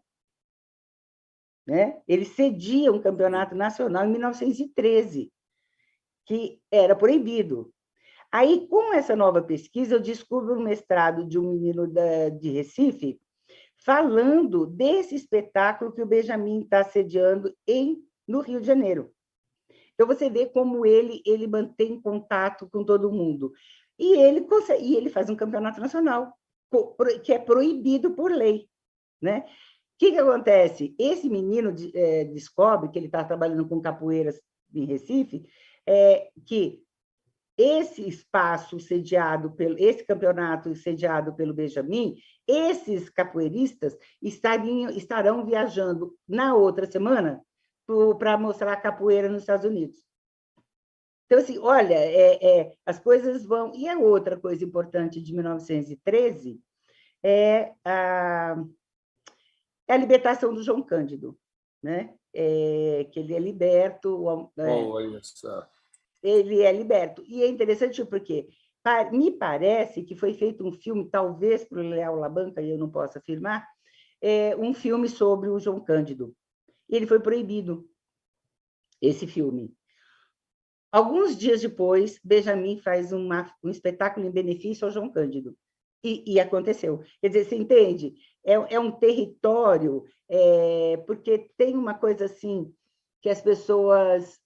Né? Ele cedia um campeonato nacional em 1913, que era proibido. Aí, com essa nova pesquisa, eu descubro um mestrado de um menino de Recife, falando desse espetáculo que o Benjamin está sediando no Rio de Janeiro. Então, você vê como ele mantém contato com todo mundo. E ele faz um campeonato nacional. que é proibido por lei, né? O que acontece? Esse menino descobre que ele está trabalhando com capoeiras em Recife, que esse espaço sediado esse campeonato sediado pelo Benjamin, esses capoeiristas estarão viajando na outra semana para mostrar a capoeira nos Estados Unidos. Então, assim, olha, as coisas vão... E a outra coisa importante de 1913 é a libertação do João Cândido, né? Que ele é liberto... Ele é liberto. E é interessante porque me parece que foi feito um filme, talvez por Léo Labanca, e eu não posso afirmar, um filme sobre o João Cândido. E ele foi proibido, esse filme. Alguns dias depois, Benjamin faz um espetáculo em benefício ao João Cândido. E aconteceu. Quer dizer, você entende? É um território, porque tem uma coisa assim, que as pessoas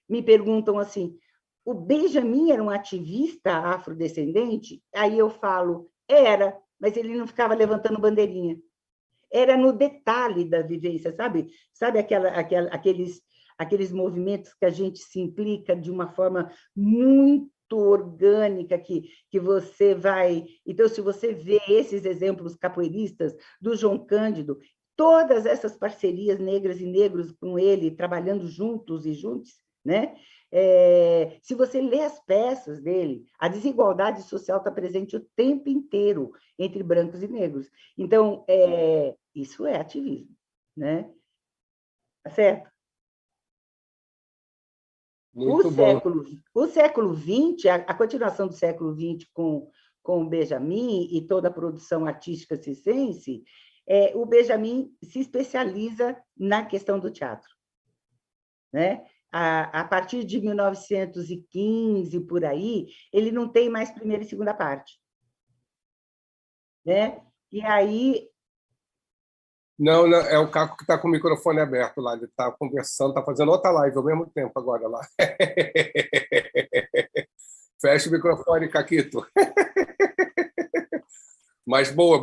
me perguntam assim, o Benjamin era um ativista afrodescendente? Aí eu falo, era, mas ele não ficava levantando bandeirinha. Era no detalhe da vivência, sabe? Sabe aqueles movimentos que a gente se implica de uma forma muito orgânica, que você vai... Então, se você vê esses exemplos capoeiristas do João Cândido, todas essas parcerias negras e negros com ele, trabalhando juntos e juntos, né? Se você lê as peças dele, a desigualdade social está presente o tempo inteiro entre brancos e negros. Então, isso é ativismo, né? Tá certo? Muito bom. O século XX, a continuação do século XX com o Benjamin e toda a produção artística circense, o Benjamin se especializa na questão do teatro, né? A partir de 1915, por aí, ele não tem mais primeira e segunda parte, né? E aí... Não, é o Caco que está com o microfone aberto lá, ele está conversando, está fazendo outra live ao mesmo tempo agora lá. Fecha o microfone, Caquito. Mas boa,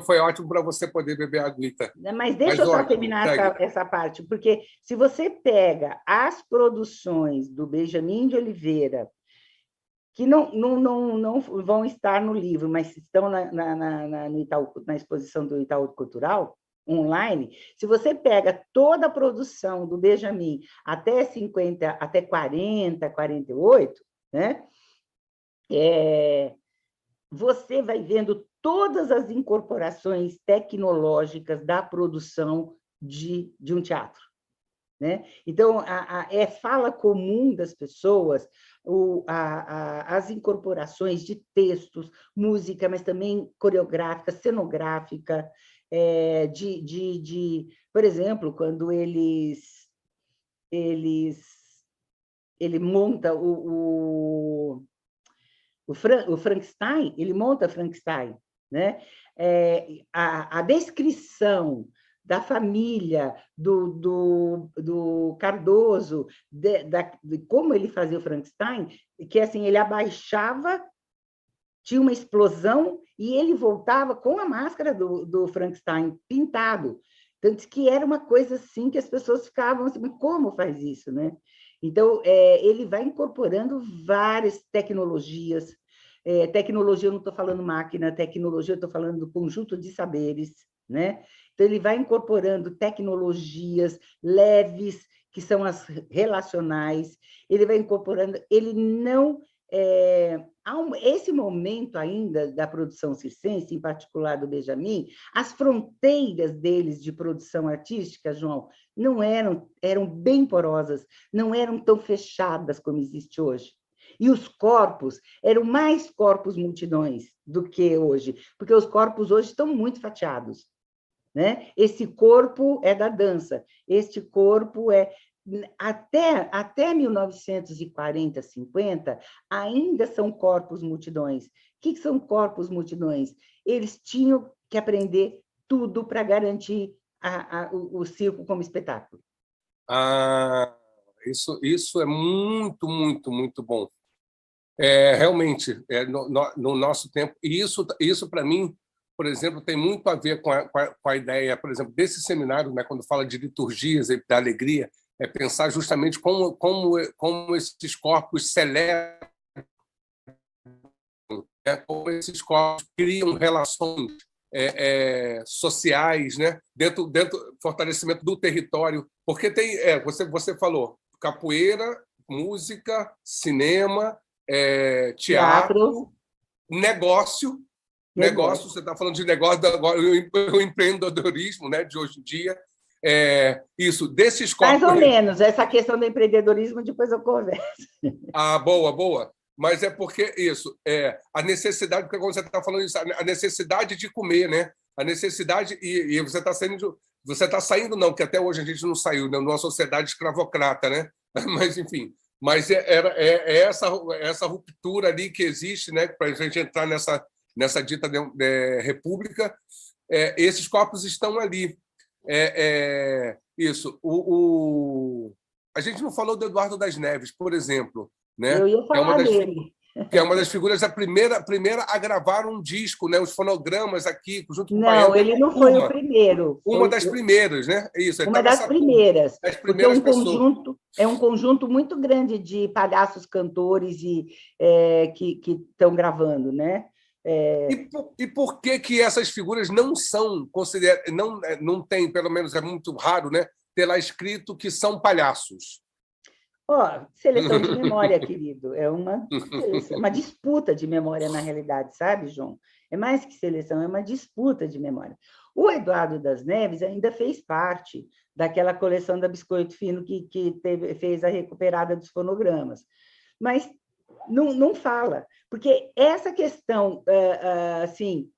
foi ótimo para você poder beber a aguita. Mas deixa eu só terminar essa parte, porque se você pega as produções do Benjamin de Oliveira, que não vão estar no livro, mas estão na exposição do Itaú Cultural, online, se você pega toda a produção do Benjamin até 50, até 40, 48, né? Você vai vendo todas as incorporações tecnológicas da produção de um teatro, né? Então, fala comum das pessoas as incorporações de textos, música, mas também coreográfica, cenográfica, por exemplo, quando ele monta o Frankenstein, ele monta Frankenstein, né? A descrição da família do Cardoso, de como ele fazia o Frankenstein, que assim, ele abaixava, tinha uma explosão e ele voltava com a máscara do Frankenstein pintado. Tanto que era uma coisa assim que as pessoas ficavam assim, mas como faz isso, né? Então, ele vai incorporando várias tecnologias. Tecnologia, eu não estou falando máquina, tecnologia, eu estou falando do conjunto de saberes, né? Então, ele vai incorporando tecnologias leves, que são as relacionais, ele vai incorporando, ele não... esse momento ainda da produção circense, em particular do Benjamin, as fronteiras deles de produção artística, João, não eram bem porosas, não eram tão fechadas como existe hoje. E os corpos eram mais corpos multidões do que hoje, porque os corpos hoje estão muito fatiados, né? Esse corpo é da dança, este corpo é... Até 1940, 50, ainda são corpos multidões. O que são corpos multidões? Eles tinham que aprender tudo para garantir o circo como espetáculo. Isso é muito, muito, muito bom. Realmente, no nosso tempo, e isso para mim, por exemplo, tem muito a ver com a ideia, por exemplo, desse seminário, né, quando fala de liturgias e da alegria, é pensar justamente como esses corpos celebram, né, como esses corpos criam relações sociais, né, dentro do fortalecimento do território, porque tem, você falou, capoeira, música, cinema, teatro, negócio, você está falando de negócio, agora, o empreendedorismo, né, de hoje em dia. Isso, desses corpos... Mais ou menos, essa questão do empreendedorismo, depois eu converso. Boa. Mas é porque isso, a necessidade, porque quando você está falando isso, a necessidade de comer, né? A necessidade, e você está saindo, não, que até hoje a gente não saiu, né, numa sociedade escravocrata, né? Mas, enfim, essa ruptura ali que existe, né, para a gente entrar nessa dita república, esses corpos estão ali. Isso. A gente não falou do Eduardo das Neves, por exemplo, né? Eu ia falar dele. Que é uma das figuras, a primeira a gravar um disco, né? Os fonogramas aqui, junto com o Não, ele não foi o primeiro. Uma das primeiras, né? Isso. Uma das primeiras. Das porque é um conjunto muito grande de palhaços cantores que estão gravando, né? E por que essas figuras não são consideradas, não tem, pelo menos é muito raro, né? Ter lá escrito que são palhaços? Seleção de memória, querido. É uma disputa de memória, na realidade, sabe, João? É mais que seleção, é uma disputa de memória. O Eduardo das Neves ainda fez parte daquela coleção da Biscoito Fino que fez a recuperada dos fonogramas. Mas não fala, porque essa questão, assim,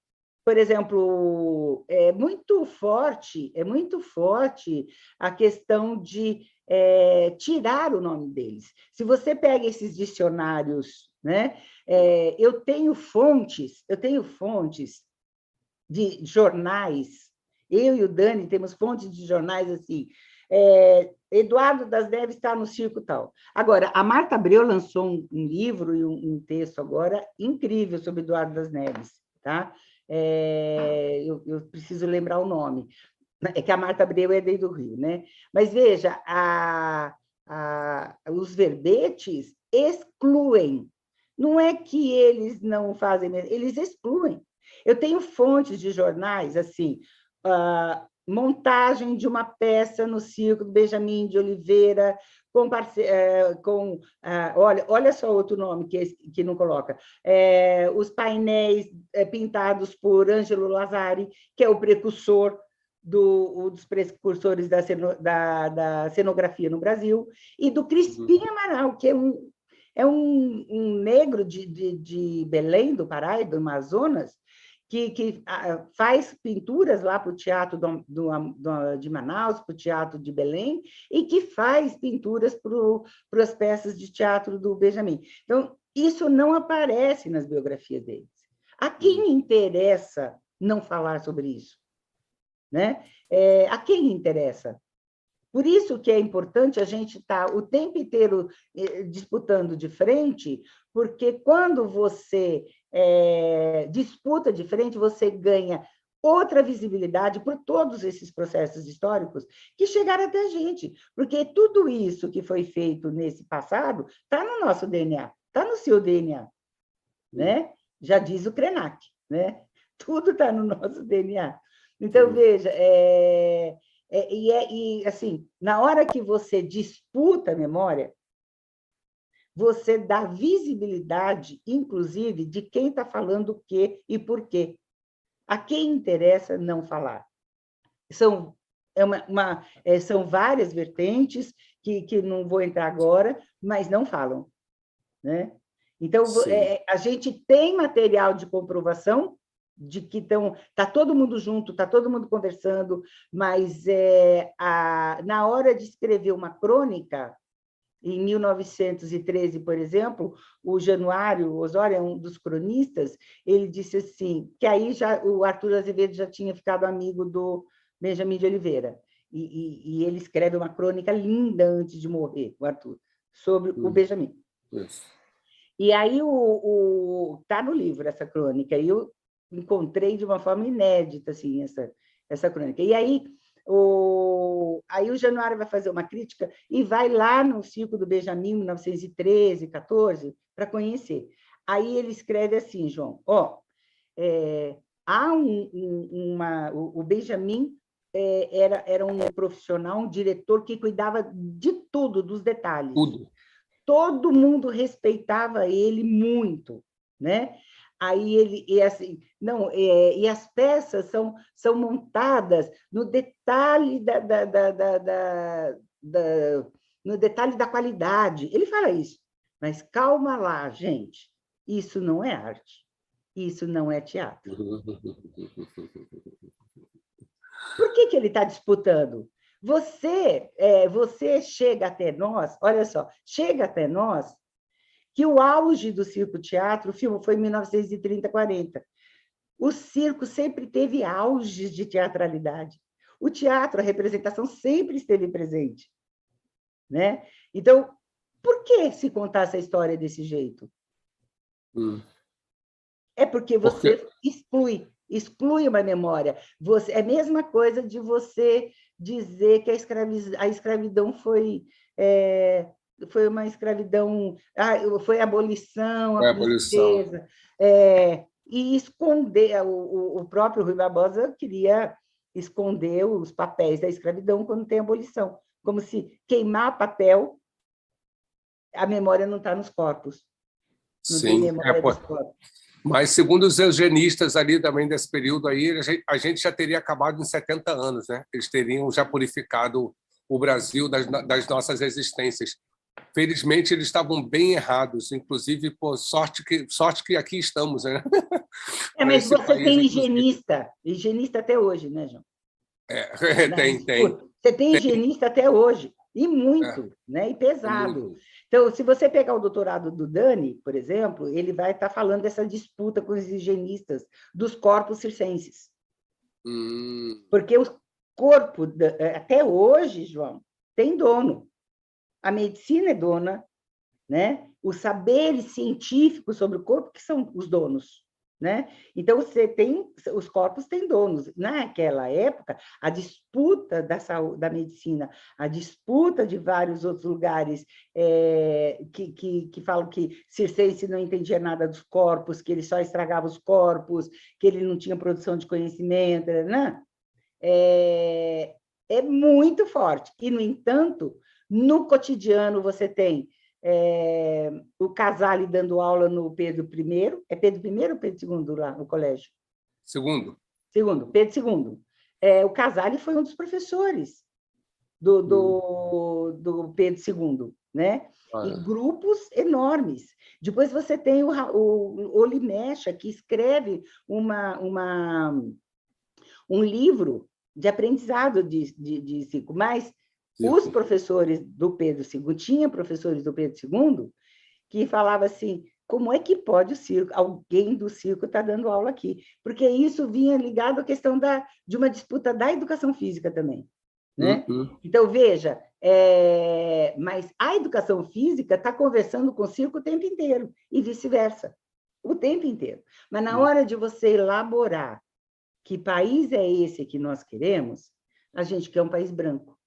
por exemplo, é muito forte a questão de tirar o nome deles. Se você pega esses dicionários, né, eu tenho fontes de jornais, eu e o Dani temos fontes de jornais assim, Eduardo das Neves está no circo tal. Agora, a Marta Abreu lançou um livro e um texto agora incrível sobre Eduardo das Neves, tá? Eu preciso lembrar o nome. É que a Marta Abreu é daí do Rio, né? Mas veja, os verbetes excluem. Não é que eles não fazem, eles excluem. Eu tenho fontes de jornais, assim, montagem de uma peça no circo do Benjamin de Oliveira, olha só outro nome que não coloca, os painéis pintados por Ângelo Lazzari, que é o precursor dos precursores da cenografia no Brasil, e do Crispim Amaral, que é um negro de Belém, do Pará e do Amazonas, que faz pinturas lá para o Teatro de Manaus, para o Teatro de Belém, e que faz pinturas para as peças de teatro do Benjamin. Então, isso não aparece nas biografias deles. A quem interessa não falar sobre isso? Né? A quem interessa? Por isso que é importante a gente estar o tempo inteiro disputando de frente, porque quando você disputa de frente, você ganha outra visibilidade por todos esses processos históricos que chegaram até a gente, porque tudo isso que foi feito nesse passado está no nosso DNA, está no seu DNA, né? Já diz o Krenak, né? Tudo está no nosso DNA. Então, veja, assim, na hora que você disputa a memória, você dá visibilidade, inclusive, de quem está falando o quê e por quê. A quem interessa não falar. São várias vertentes que não vou entrar agora, mas não falam, né? Então, a gente tem material de comprovação de que está todo mundo junto, está todo mundo conversando, mas na hora de escrever uma crônica, em 1913, por exemplo, o Januário Osório, um dos cronistas, ele disse assim, que aí o Arthur Azevedo já tinha ficado amigo do Benjamin de Oliveira, e ele escreve uma crônica linda antes de morrer, o Arthur, sobre o Benjamin. E aí tá no livro essa crônica, e eu encontrei de uma forma inédita assim, essa crônica. E aí o Januário vai fazer uma crítica e vai lá no Circo do Benjamin, 1913, 14, para conhecer. Aí ele escreve assim, João, há o Benjamin era um profissional, um diretor que cuidava de tudo, dos detalhes. Tudo. Todo mundo respeitava ele muito, né? Aí ele e assim, não, e as peças são montadas no detalhe no detalhe da qualidade. Ele fala isso, mas calma lá, gente, isso não é arte, isso não é teatro. Por que ele está disputando? Você chega até nós, olha só, chega até nós que o auge do circo-teatro, o filme foi em 1930, 40. O circo sempre teve auges de teatralidade. O teatro, a representação sempre esteve presente, né? Então, por que se contar essa história desse jeito? É porque você exclui uma memória. É a mesma coisa de você dizer que a escravidão foi uma escravidão, foi abolição, a princesa. E esconder, o próprio Rui Barbosa queria esconder os papéis da escravidão quando tem abolição, como se queimar papel, a memória não está nos corpos. Não tem memória dos corpos. Mas, segundo os eugenistas ali também desse período aí, a gente já teria acabado em 70 anos, né? Eles teriam já purificado o Brasil das nossas existências. Felizmente, eles estavam bem errados, inclusive, por sorte que aqui estamos, né? Mas você tem higienista até hoje, né, João? Tem. Você tem higienista até hoje, e muito, né? E pesado. Então, se você pegar o doutorado do Dani, por exemplo, ele vai estar falando dessa disputa com os higienistas dos corpos circenses. Porque o corpo, até hoje, João, tem dono. A medicina é dona, né? Os saberes científicos sobre o corpo que são os donos, né? Então, os corpos têm donos. Naquela época, a disputa da medicina, a disputa de vários outros lugares que falam que Circense não entendia nada dos corpos, que ele só estragava os corpos, que ele não tinha produção de conhecimento, né? É muito forte. E, no entanto, no cotidiano você tem o Casale dando aula no Pedro I. É Pedro I ou Pedro II lá no colégio? Segundo, Pedro II. O Casale foi um dos professores do Pedro II, né? E grupos enormes. Depois você tem o Olimecha, que escreve um livro de aprendizado de circo, mas os professores do Pedro II, tinha professores do Pedro II que falavam assim, como é que pode alguém do circo estar dando aula aqui? Porque isso vinha ligado à questão de uma disputa da educação física também, né? Então, veja, mas a educação física está conversando com o circo o tempo inteiro, e vice-versa, o tempo inteiro. Mas na hora de você elaborar que país é esse que nós queremos, a gente quer um país branco.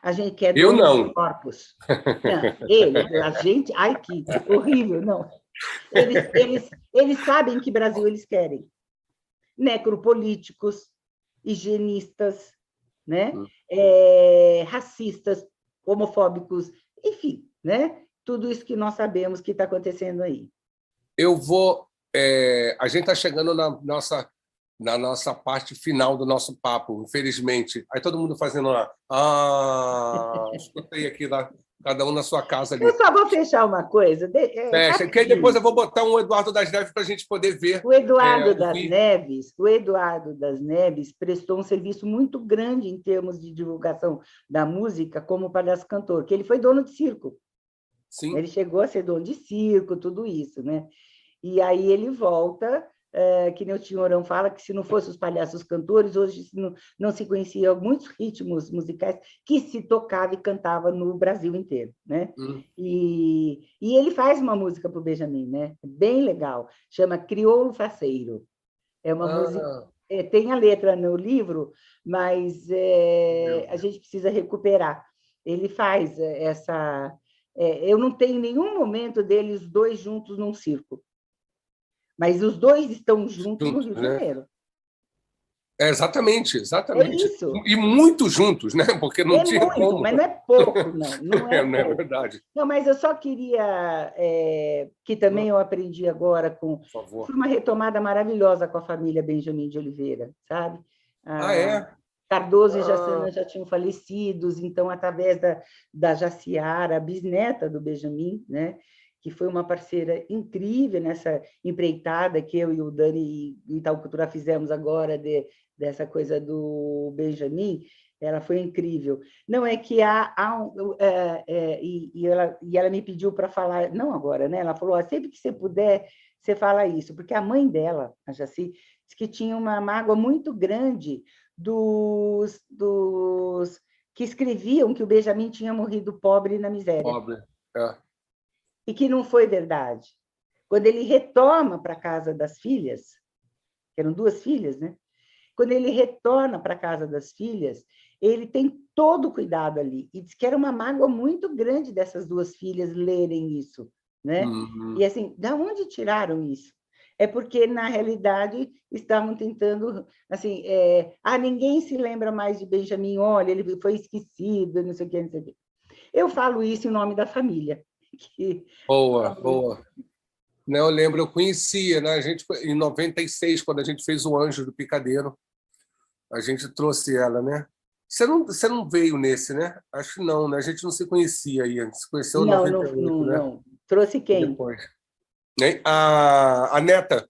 A gente quer donos corpos. Não, a gente... Ai, que horrível, não. Eles sabem que Brasil eles querem. Necropolíticos, higienistas, né? Racistas, homofóbicos, enfim, né? Tudo isso que nós sabemos que está acontecendo aí. A gente está chegando na nossa parte final do nosso papo, infelizmente. Aí todo mundo fazendo escutei aqui lá, cada um na sua casa ali. Eu só vou fechar uma coisa. Fecha, que aí depois eu vou botar um Eduardo das Neves para a gente poder ver. O Eduardo das Neves prestou um serviço muito grande em termos de divulgação da música como palhaço cantor, que ele foi dono de circo. Sim. Ele chegou a ser dono de circo, tudo isso, né? E aí ele volta que nem o Tinhorão fala, que se não fosse os palhaços cantores, hoje não se conhecia muitos ritmos musicais que se tocava e cantava no Brasil inteiro, né? E ele faz uma música para o Benjamin, né? Bem legal, chama Crioulo Faceiro. É uma música... tem a letra no livro, mas a gente precisa recuperar. Ele faz essa... eu não tenho nenhum momento deles dois juntos num circo. Mas os dois estão juntos no Rio de Janeiro. Exatamente. É isso. E muito juntos, né? Porque não tinha muito, como. Mas não é pouco, não. Não é, não é verdade. Não, mas eu só queria... que também eu aprendi agora com... Por favor. Foi uma retomada maravilhosa com a família Benjamin de Oliveira, sabe? Cardoso e Jaçanã já tinham falecido, então, através da Jaciara, a bisneta do Benjamin, né? Que foi uma parceira incrível nessa empreitada que eu e o Dani e Itaú Cultura fizemos agora, dessa coisa do Benjamin, ela foi incrível. Não é que ela me pediu para falar, não agora, né? Ela falou, sempre que você puder, você fala isso, porque a mãe dela, a Jaci, disse que tinha uma mágoa muito grande dos que escreviam que o Benjamin tinha morrido pobre na miséria. Pobre, E que não foi verdade. Quando ele retoma para a casa das filhas, que eram duas filhas, né? Quando ele retorna para a casa das filhas, ele tem todo o cuidado ali. E diz que era uma mágoa muito grande dessas duas filhas lerem isso, né? E assim, da onde tiraram isso? É porque, na realidade, estavam tentando, assim, ninguém se lembra mais de Benjamin, olha, ele foi esquecido, não sei o quê, não sei o quê. Eu falo isso em nome da família. Boa. Não, eu lembro, eu conhecia, né? A gente, em 96, quando a gente fez o Anjo do Picadeiro, a gente trouxe ela, né? Você não veio nesse, né? Acho que não, né? A gente não se conhecia aí antes. Se conheceu em 98, né? Não. Trouxe quem? Depois. A neta.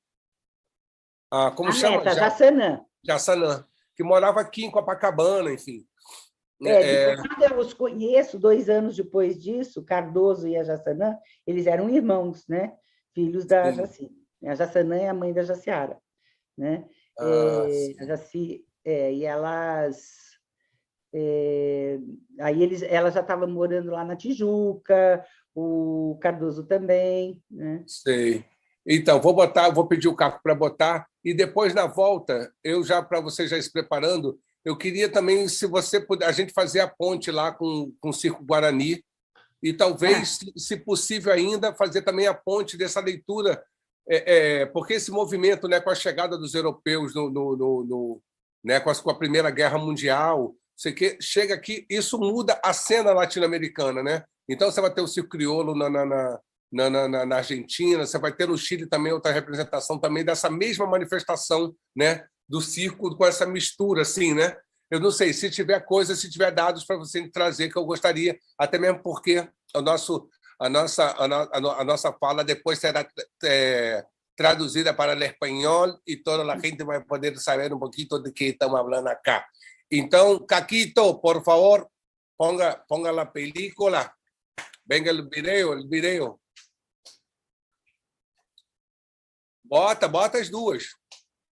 Como chama? Neta, Jaçanã. Jaçanã, que morava aqui em Copacabana, enfim. Quando eu os conheço, 2 anos depois disso, Cardoso e a Jaçanã, eles eram irmãos, né? Filhos da Jaci. A Jaçanã é a mãe da Jaciara, né? A Jaci, e elas... aí ela já estava morando lá na Tijuca, o Cardoso também, né? Sei. Então, vou pedir o Caco para botar, e depois, na volta, para você já ir se preparando, eu queria também, se você puder, a gente fazer a ponte lá com o Circo Guarani, e talvez, se possível ainda, fazer também a ponte dessa leitura, porque esse movimento, né, com a chegada dos europeus né, com a Primeira Guerra Mundial, chega aqui, isso muda a cena latino-americana, né? Então, você vai ter o Circo Crioulo na Argentina, você vai ter no Chile também outra representação também dessa mesma manifestação, né, do circo com essa mistura, assim, né? Eu não sei, se tiver dados para você trazer, que eu gostaria, até mesmo porque a nossa fala depois será traduzida para o espanhol e toda a gente vai poder saber um pouquinho de que estamos falando acá. Então, Caquito, por favor, ponga a película. Venga el video. Bota as duas.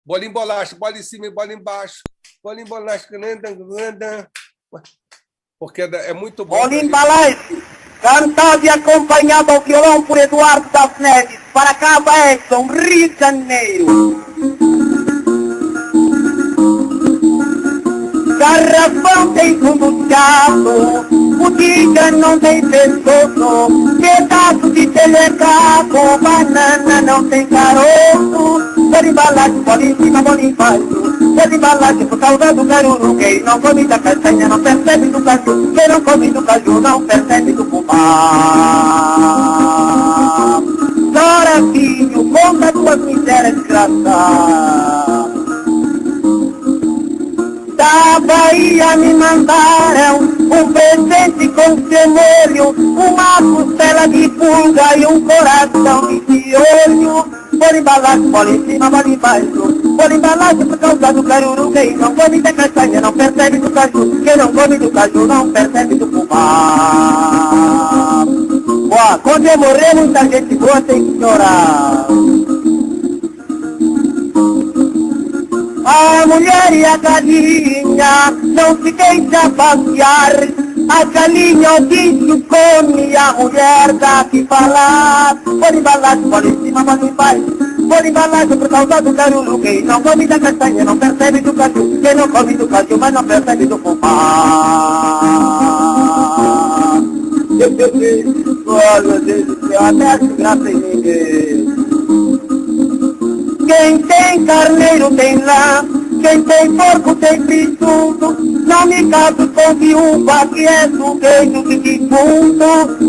Bolinho bolacha, bola em cima e bola embaixo. Bolinho bolacha, porque é muito bom. Bolinho bolacha, cantado e acompanhado ao violão por Eduardo das Neves, para Cabo Exxon, Rio de Janeiro. Garrafão tem fundo de aço, botiga não tem pescoço, pedaço de telecabo, banana não tem caroço, bola embalagem, bola em cima, bola embaixo, bola embalagem por causa do caruru, quem não come da castanha não percebe do caju, quem não come do caju não percebe do fubá. Chora, filho, conta tuas misérias, desgraçada. Da Bahia me mandaram um presente com seu molho, uma costela de pulga e um coração de piolho. Bola embalagem, bola em cima, bola embaixo, bola embalagem por causa do caruru, quem não come da castanha não percebe do caju, quem não come do caju não percebe do fubá. Quando eu morrer muita gente boa tem que chorar. A mulher e a galinha não se deixa passear. A galinha o bicho come e a mulher dá que falar. Pode embalar, pode em cima, pode embaixo. Por embalagem por causa do caruru. Quem não come da castanha não percebe do caju. Quem não come do caju, mas não percebe do fubá. Olha, Deus do céu, até se graça em ninguém. Quem tem carneiro tem lã, quem tem porco tem presunto. Não me caso com viúva que é sujeito de defunto.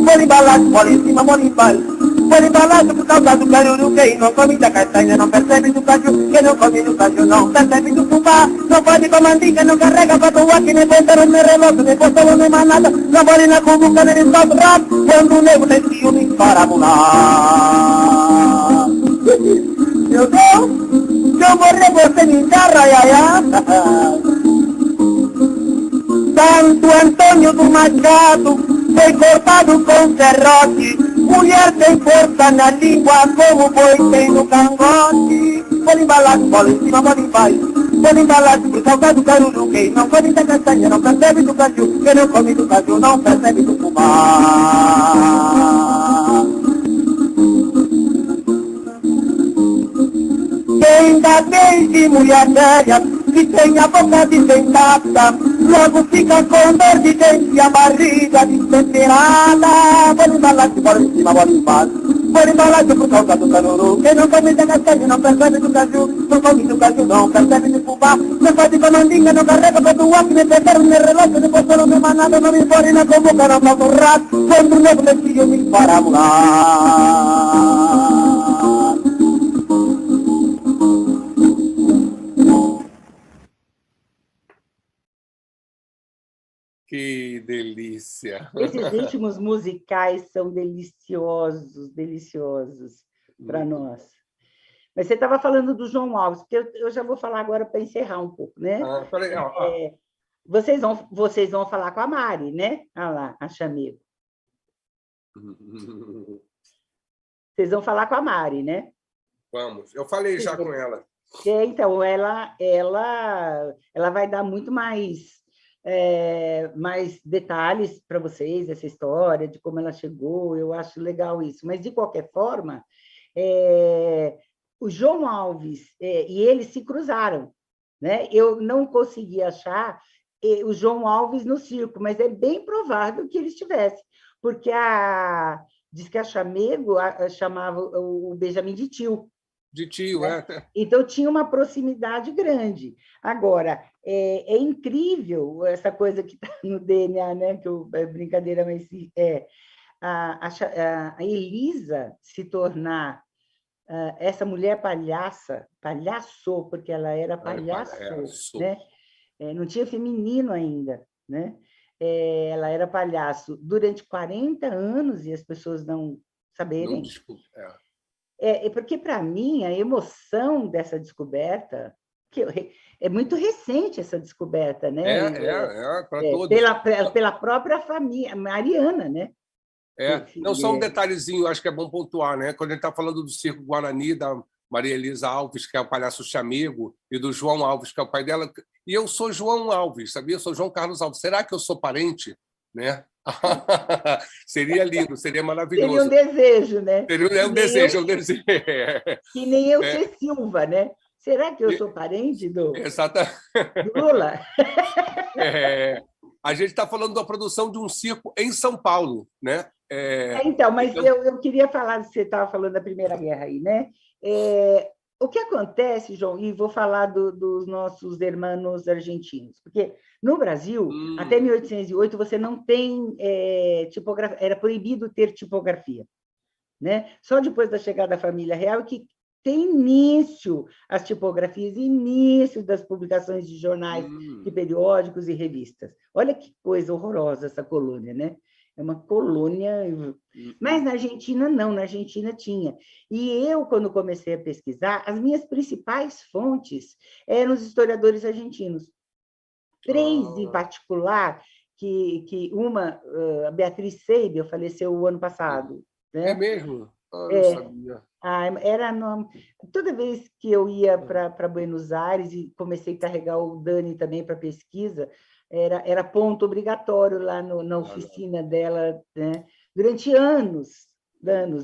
Por embalagem, por em cima, por embaixo. Por embalagem por causa do caruru. Quem não come da castanha não percebe do caju. Quem não come do caju não percebe do fubá. Não pode com mandinga, não carrega pra doar. Que nem ponteiro, nem relógio, nem postão, nem mais nada. Não pode na cumbuca, nem solta o rato. Quando o nego tem ciúme para pular. Meu Deus, se eu morrer você me enterra, ai, ai, ai. Santo Antônio do Machado foi cortado com serrote. Mulher tem força na língua como boi tem no cangote. Bola embalado, bola em cima, bola embaixo. Bola embalado por causa do caruru. Quem não come da castanha não percebe do caju. Quem não come do caju não percebe do fubá. Quem dá beijo de mulher velha, que tem a boca desdentada, logo fica com dor de dente e a barriga destemperada. Bola embalagem, bola em cima, bola embaixo. Bola embalagem por causa do caruru. Quem não come da castanha não percebe do caju. Não come do caju não percebe do fubá. Não pode com mandinga, não carrega pra doar. Que nem pegar nem relógio, depois não me manada. Não me pode na comboca, não falta um rato. Quando o nego decidiu me para pular. Que delícia! Esses ritmos musicais são deliciosos, deliciosos para nós. Mas você estava falando do João Alves, porque eu já vou falar agora para encerrar um pouco, né? Vocês vão falar com a Mari, né? Olha lá, a Chamego. Vocês vão falar com a Mari, né? Vamos. Eu falei já com ela. Então, ela vai dar muito mais detalhes para vocês, essa história, de como ela chegou. Eu acho legal isso. Mas, de qualquer forma, o João Alves e eles se cruzaram, né? Eu não consegui achar o João Alves no circo, mas é bem provável que ele estivesse, porque diz que a Chamego chamava o Benjamin de tio. De tio, né? Então, tinha uma proximidade grande. Agora, é incrível essa coisa que está no DNA, né? Que é brincadeira, mas a Elisa se tornar essa mulher palhaço, porque ela era palhaço, né? Não tinha feminino ainda, né? Ela era palhaço durante 40 anos e as pessoas não saberem. Não, desculpa, porque, para mim, a emoção dessa descoberta, é muito recente essa descoberta, né? Para todos. Pela própria família, Mariana, né? Não, só um detalhezinho, acho que é bom pontuar, né? Quando a gente está falando do Circo Guarani, da Maria Elisa Alves, que é o palhaço Chamego, e do João Alves, que é o pai dela, e eu sou João Alves, sabia? Eu sou João Carlos Alves. Será que eu sou parente? Né? Seria lindo, seria maravilhoso. Seria um desejo, né? Seria um desejo. Que nem eu ser Silva, né? Será que eu sou parente do Lula? A gente está falando da produção de um circo em São Paulo, né? Então, mas eu queria falar, você estava falando da Primeira Guerra aí, né? O que acontece, João, e vou falar dos nossos irmãos argentinos, porque no Brasil, até 1808, você não tem tipografia, era proibido ter tipografia, né? Só depois da chegada da família real que tem início as tipografias, início das publicações de jornais, de periódicos e revistas. Olha que coisa horrorosa essa colônia, né? É uma colônia... Mas na Argentina, não. Na Argentina tinha. E eu, quando comecei a pesquisar, as minhas principais fontes eram os historiadores argentinos. 3 em particular, que uma, a Beatriz Seibel, faleceu o ano passado. Né? É mesmo? Não sabia. Toda vez que eu ia para Buenos Aires e comecei a carregar o Dani também para pesquisa, era ponto obrigatório lá na oficina dela, né? Durante anos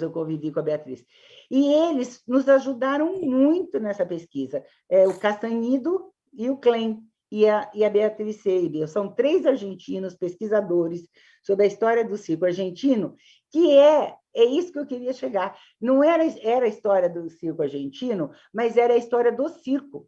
eu convivi com a Beatriz. E eles nos ajudaram muito nessa pesquisa. O Castanhido e o Klein, e a Beatriz Seibel. São 3 argentinos pesquisadores sobre a história do circo argentino, que é isso que eu queria chegar. Não era a história do circo argentino, mas era a história do circo.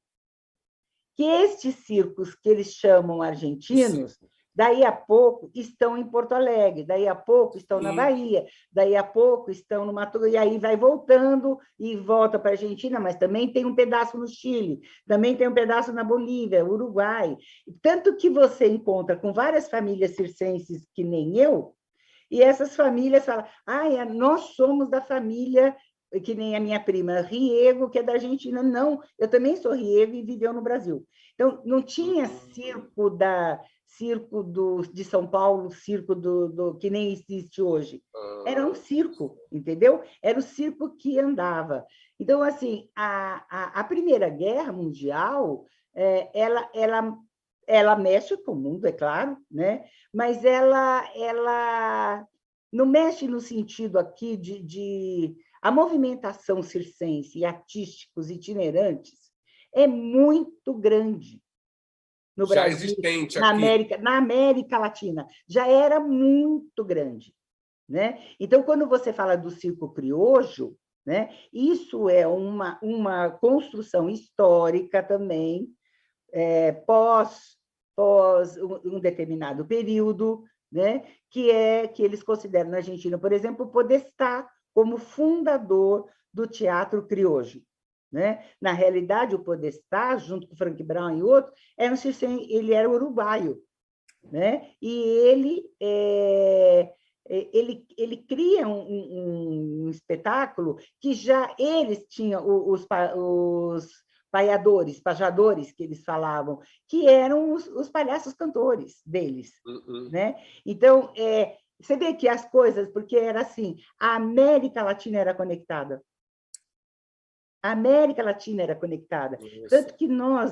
Que estes circos que eles chamam argentinos, daí a pouco estão em Porto Alegre, daí a pouco estão na Bahia, daí a pouco estão no Mato Grosso, e aí vai voltando e volta para a Argentina, mas também tem um pedaço no Chile, também tem um pedaço na Bolívia, Uruguai. Tanto que você encontra com várias famílias circenses que nem eu, e essas famílias falam, nós somos da família, que nem a minha prima Riego, que é da Argentina. Não, eu também sou Riego e viveu no Brasil. Então, não tinha circo de São Paulo, circo que nem existe hoje. Era um circo, entendeu? Era o circo que andava. Então, assim, a Primeira Guerra Mundial, ela mexe com o mundo, é claro, né? Mas ela não mexe no sentido aqui de a movimentação circense e artísticos itinerantes é muito grande no já Brasil, existente na América Latina, já era muito grande, né? Então, quando você fala do circo criojo, né, isso é uma construção histórica também, pós um determinado período, né, que eles consideram na Argentina, por exemplo, o Podestá como fundador do teatro criojo, né? Na realidade, o Podestá, junto com o Frank Brown e outros, ele era uruguaio, né? E ele cria um espetáculo que já eles tinham os pajadores que eles falavam, que eram os palhaços cantores deles, né? Então, você vê que as coisas, porque era assim, a América Latina era conectada. A América Latina era conectada. Tanto que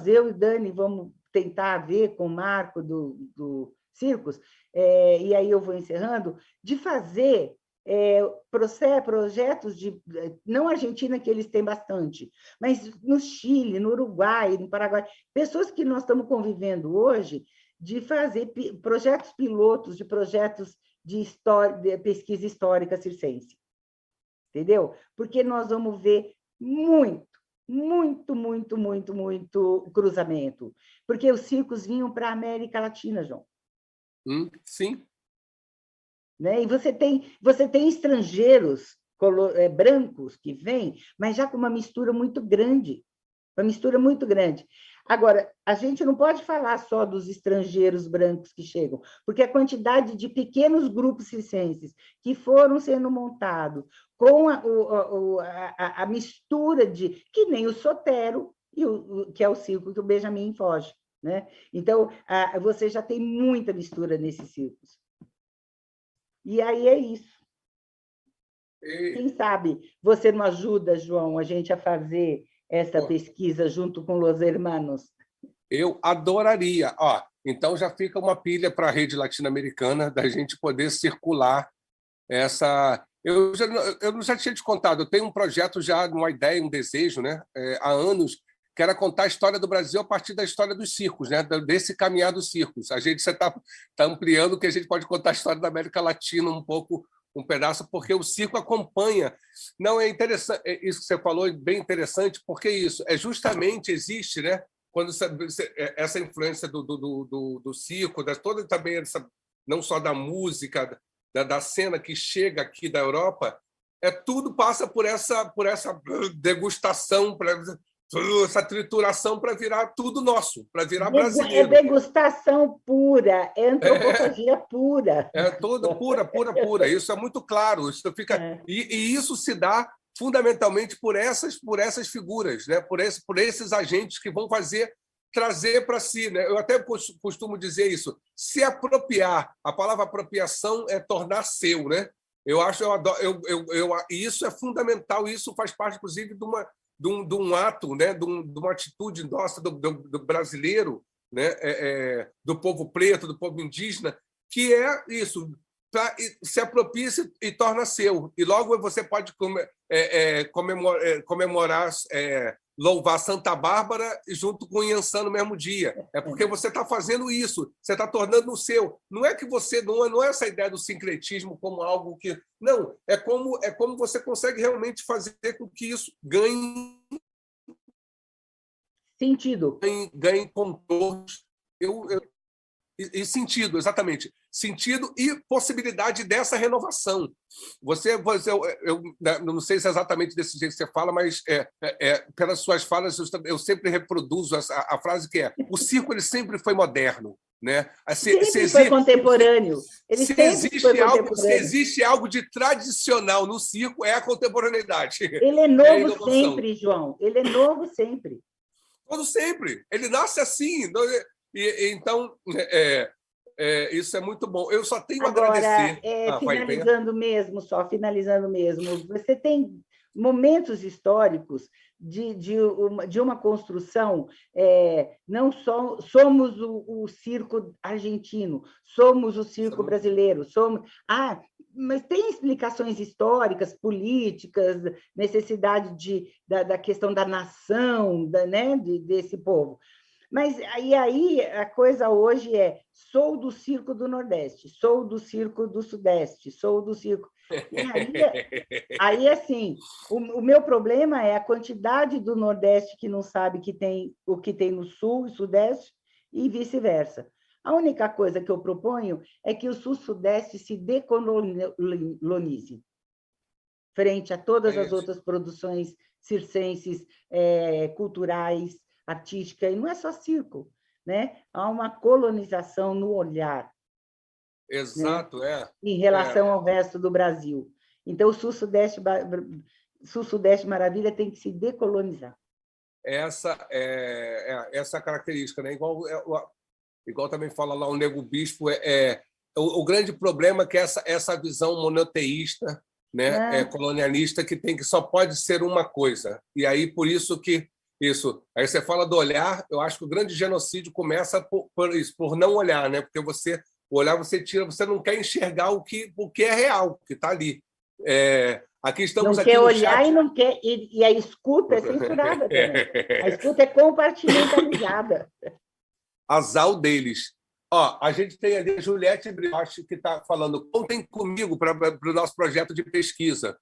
eu e Dani, vamos tentar ver com o Marco do Circos, e aí eu vou encerrando, de fazer projetos não Argentina, que eles têm bastante, mas no Chile, no Uruguai, no Paraguai, pessoas que nós estamos convivendo hoje, de fazer projetos pilotos, de projetos de pesquisa histórica circense. Entendeu? Porque nós vamos ver muito cruzamento. Porque os circos vinham para a América Latina, João. Sim. Né? E você tem estrangeiros brancos que vêm, mas já com uma mistura muito grande. Uma mistura muito grande. Agora, a gente não pode falar só dos estrangeiros brancos que chegam, porque a quantidade de pequenos grupos circenses que foram sendo montados com a mistura que nem o Sotero, que é o circo que o Benjamin foge, né? Então, você já tem muita mistura nesses circos. E aí é isso. Quem sabe você não ajuda, João, a gente a fazer essa pesquisa junto com os hermanos? Eu adoraria. Então já fica uma pilha para a rede latino-americana da gente poder circular essa. Eu já tinha te contado, eu tenho um projeto já, uma ideia, um desejo, né? Há anos, que era contar a história do Brasil a partir da história dos circos, né? Desse caminhar dos circos. A gente está ampliando que a gente pode contar a história da América Latina um pouco, um pedaço, porque o circo acompanha. Não, é interessante, isso que você falou é bem interessante, porque isso justamente existe, né? Quando essa influência do circo, toda também essa, não só da música, da cena que chega aqui da Europa, tudo passa por essa degustação, essa trituração para virar tudo nosso, para virar brasileiro. É degustação pura, é antropofagia pura. É toda pura. Isso é muito claro. Isso fica e isso se dá fundamentalmente por essas figuras, né? Por esses agentes que vão trazer para si, né? Eu até costumo dizer isso. Se apropriar, a palavra apropriação é tornar seu, né? Eu acho, eu adoro, e isso é fundamental, isso faz parte, inclusive, de um ato, né? de uma atitude nossa, do brasileiro, né? Do povo preto, do povo indígena, que é isso, se apropria e torna seu. E logo você pode comemorar, louvar Santa Bárbara junto com Iansã no mesmo dia. É porque você está fazendo isso, você está tornando o seu. Não é que você não é essa ideia do sincretismo como algo que... Não, é como você consegue realmente fazer com que isso ganhe sentido. Ganhe contornos. E sentido, exatamente. Sentido e possibilidade dessa renovação. Eu não sei se é exatamente desse jeito que você fala, mas pelas suas falas eu sempre reproduzo a frase que é: o circo ele sempre foi moderno. Né? Sempre foi contemporâneo. Se existe algo de tradicional no circo, é a contemporaneidade. Ele é novo sempre, João. Ele é novo sempre. Todo sempre. Ele nasce assim. Então, isso é muito bom. Eu só tenho a agradecer. Finalizando mesmo, você tem momentos históricos de uma construção, não só somos o circo argentino, somos o circo brasileiro, mas tem explicações históricas, políticas, necessidade da questão da nação, né, desse povo. Mas aí a coisa hoje sou do circo do Nordeste, sou do circo do Sudeste, sou do circo... E aí assim, o meu problema é a quantidade do Nordeste que não sabe o que tem no Sul e Sudeste e vice-versa. A única coisa que eu proponho é que o Sul-Sudeste se decolonize frente a todas as outras produções circenses, culturais, artística, e não é só circo, né? Há uma colonização no olhar. Exato, né? Em relação ao resto do Brasil. Então, o Sul-Sudeste Maravilha tem que se decolonizar. Essa característica, né? Igual também fala lá o Nego Bispo, o grande problema é que essa visão monoteísta, né? Colonialista, que só pode ser uma coisa. E aí, por isso que isso. Aí você fala do olhar, eu acho que o grande genocídio começa por não olhar, né? Porque você olhar, você não quer enxergar o que é real, o que está ali. Aqui estamos não aqui quer no olhar chat. E não quer, e a escuta é censurada também. A escuta é compartimentalizada. Azar deles. Ó, a gente tem ali a Juliette Brioche, que está falando: contem comigo para o nosso projeto de pesquisa.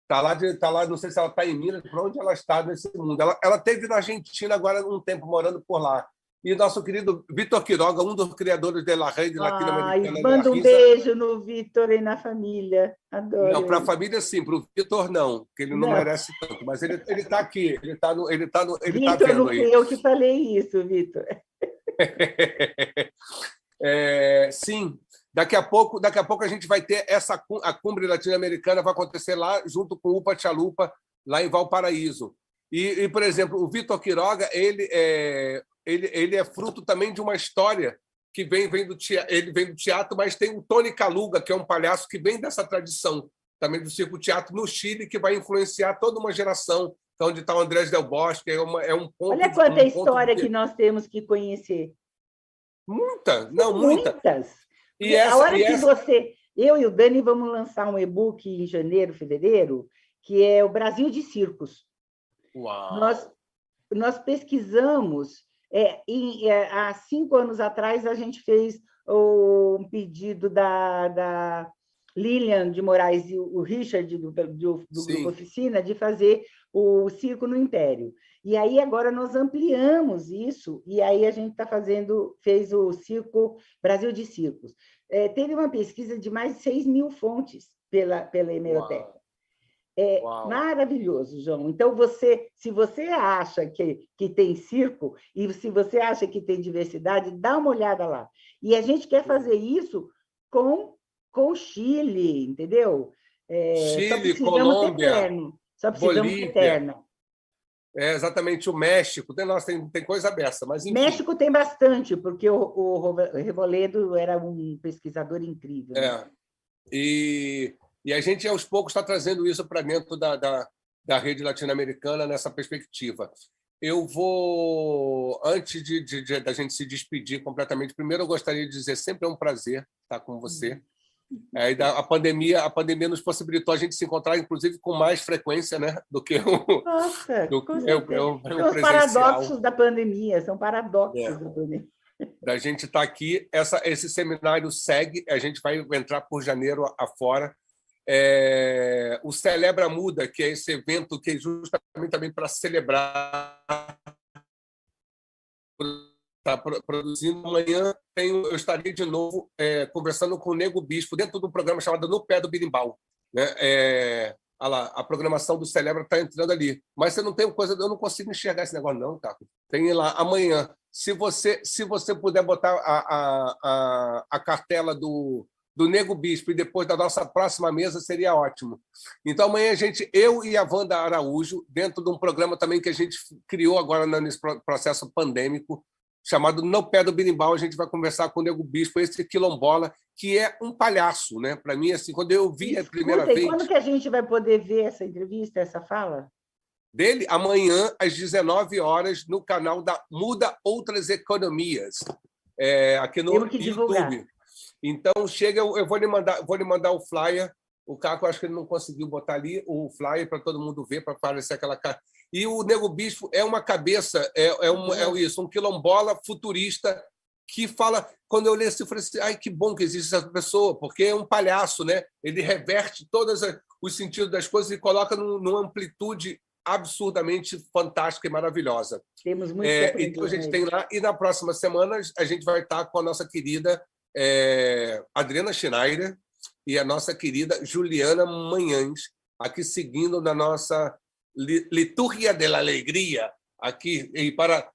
Está lá, não sei se ela está em Minas, para onde ela está nesse mundo. Ela esteve na Argentina agora um tempo, morando por lá. E nosso querido Vitor Quiroga, um dos criadores de La Rede Latino-Americana. Manda um beijo no Vitor e na família. Adoro. Não, para a família, sim. Para o Vitor, não, porque ele não merece tanto. Mas ele está aqui, ele está Vitor, não fui eu que falei isso, Vitor. Sim. Daqui a pouco a gente vai ter a Cumbre Latino-Americana, vai acontecer lá junto com o Upa-Chalupa, lá em Valparaíso. E, por exemplo, o Vitor Quiroga, ele é fruto também de uma história que vem do teatro, mas tem o Tony Kaluga, que é um palhaço que vem dessa tradição também do circo-teatro no Chile, que vai influenciar toda uma geração, onde está o Andrés Del Bosque, é um ponto... Olha quanta história que nós temos que conhecer. Muitas. E eu e o Dani vamos lançar um e-book em janeiro, fevereiro, que é o Brasil de Circos. Uau. Nós pesquisamos, há 5 anos atrás, a gente fez um pedido da Lilian de Moraes e o Richard, do Grupo Oficina, de fazer o Circo no Império. E aí, agora, nós ampliamos isso, e aí a gente fez o Circo Brasil de Circos. Teve uma pesquisa de mais de 6.000 fontes pela hemeroteca. Maravilhoso, João. Então, se você acha que tem circo, e se você acha que tem diversidade, dá uma olhada lá. E a gente quer fazer isso com Chile, entendeu? Chile, Colômbia, só precisamos Bolívia. ter terna. Exatamente, o México. Tem coisa dessa, mas enfim. México tem bastante, porque o Revoledo era um pesquisador incrível. E E a gente, aos poucos, está trazendo isso para dentro da rede latino-americana nessa perspectiva. Eu vou, antes da gente se despedir completamente, primeiro eu gostaria de dizer, sempre é um prazer estar com você. A pandemia nos possibilitou a gente se encontrar, inclusive, com mais frequência, né, do que Nossa, do com que certeza. o São os presencial. paradoxos da pandemia, são paradoxos da pandemia. Da gente estar aqui. Esse seminário segue, a gente vai entrar por janeiro afora. O Celebra Muda, que é esse evento que é justamente também para celebrar, está produzindo. Amanhã eu estarei de novo conversando com o Nego Bispo, dentro de um programa chamado No Pé do Birimbau. Né? Olha lá, a programação do Celebra está entrando ali. Mas você não tem coisa, eu não consigo enxergar esse negócio, não, Caco. Tem lá amanhã. Se você puder botar a cartela do Nego Bispo e depois da nossa próxima mesa, seria ótimo. Então, amanhã, eu e a Wanda Araújo, dentro de um programa também que a gente criou agora nesse processo pandêmico, chamado No Pé do Birimbau, a gente vai conversar com o Nego Bispo, esse quilombola, que é um palhaço, né? Para mim, assim, quando eu vi a primeira vez... Quando que a gente vai poder ver essa entrevista, essa fala? Dele, amanhã, às 19 horas, no canal da Muda Outras Economias, aqui no YouTube. Então, chega, eu vou lhe mandar o flyer. O Caco, acho que ele não conseguiu botar ali o flyer para todo mundo ver, para aparecer aquela cara. E o Nego Bispo é uma cabeça, um quilombola futurista que fala... Quando eu li assim, eu falei assim, ai, que bom que existe essa pessoa, porque é um palhaço, né? Ele reverte todos os sentidos das coisas e coloca numa amplitude absurdamente fantástica e maravilhosa. Temos muito então, a gente tem lá, e na próxima semana a gente vai estar com a nossa querida Adriana Schneider e a nossa querida Juliana Manhães, aqui seguindo na nossa Liturgia de la Alegria, aqui, e para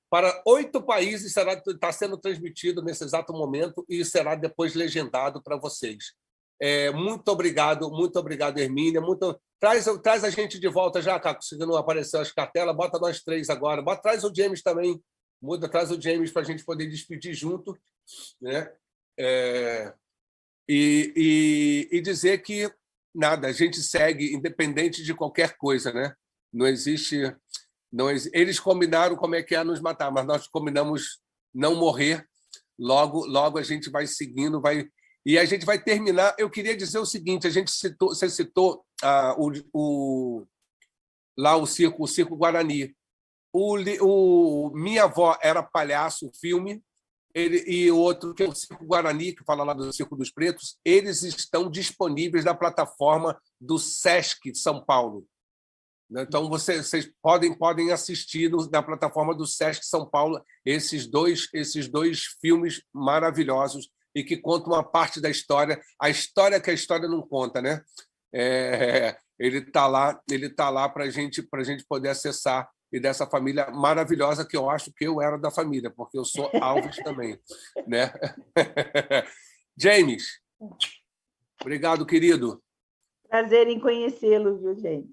8 países está sendo transmitido nesse exato momento e será depois legendado para vocês. Muito obrigado, Hermínia. Traz a gente de volta já, Caco, se não apareceu as cartelas, bota nós 3 agora. Traz o James também, traz o James para a gente poder despedir junto, né? E dizer que nada, a gente segue independente de qualquer coisa, né? Não existe... Eles combinaram como é que é nos matar, mas nós combinamos não morrer. Logo a gente vai seguindo, e a gente vai terminar. Eu queria dizer o seguinte: você citou lá o Circo Guarani. Minha Avó Era Palhaço, o filme, e o outro, que é o Circo Guarani, que fala lá do Circo dos Pretos, eles estão disponíveis na plataforma do Sesc São Paulo. Então, vocês podem assistir na plataforma do Sesc São Paulo esses dois filmes maravilhosos e que contam uma parte da história, a história que a história não conta, né? Ele está lá para a gente poder acessar, e dessa família maravilhosa, que eu acho que eu era da família, porque eu sou Alves também, né? James, obrigado, querido. Prazer em conhecê-lo, viu, James?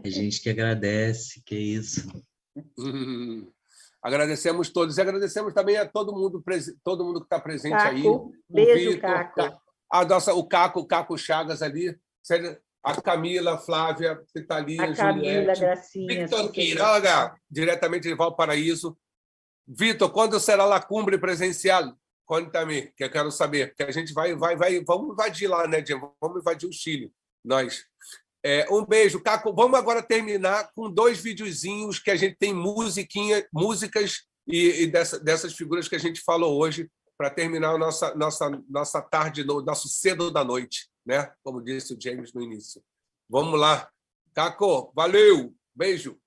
A gente que agradece, que isso. Agradecemos todos. E agradecemos também a todo mundo que está presente Caco, aí. Beijo, Vitor, Caco. O Caco Chagas ali, a Camila, a Flávia, que está ali, a Camila, Juliette, Gracinha, Victor Quiroga, diretamente de Valparaíso. Vitor, quando será a cumbre presencial? Conta-me, que eu quero saber. Que a gente vamos invadir lá, né, Diego? Vamos invadir o Chile, nós. Um beijo, Caco. Vamos agora terminar com 2 videozinhos que a gente tem músicas e dessas figuras que a gente falou hoje, para terminar a nossa tarde, nosso cedo da noite, né? Como disse o James no início. Vamos lá. Caco, valeu. Beijo.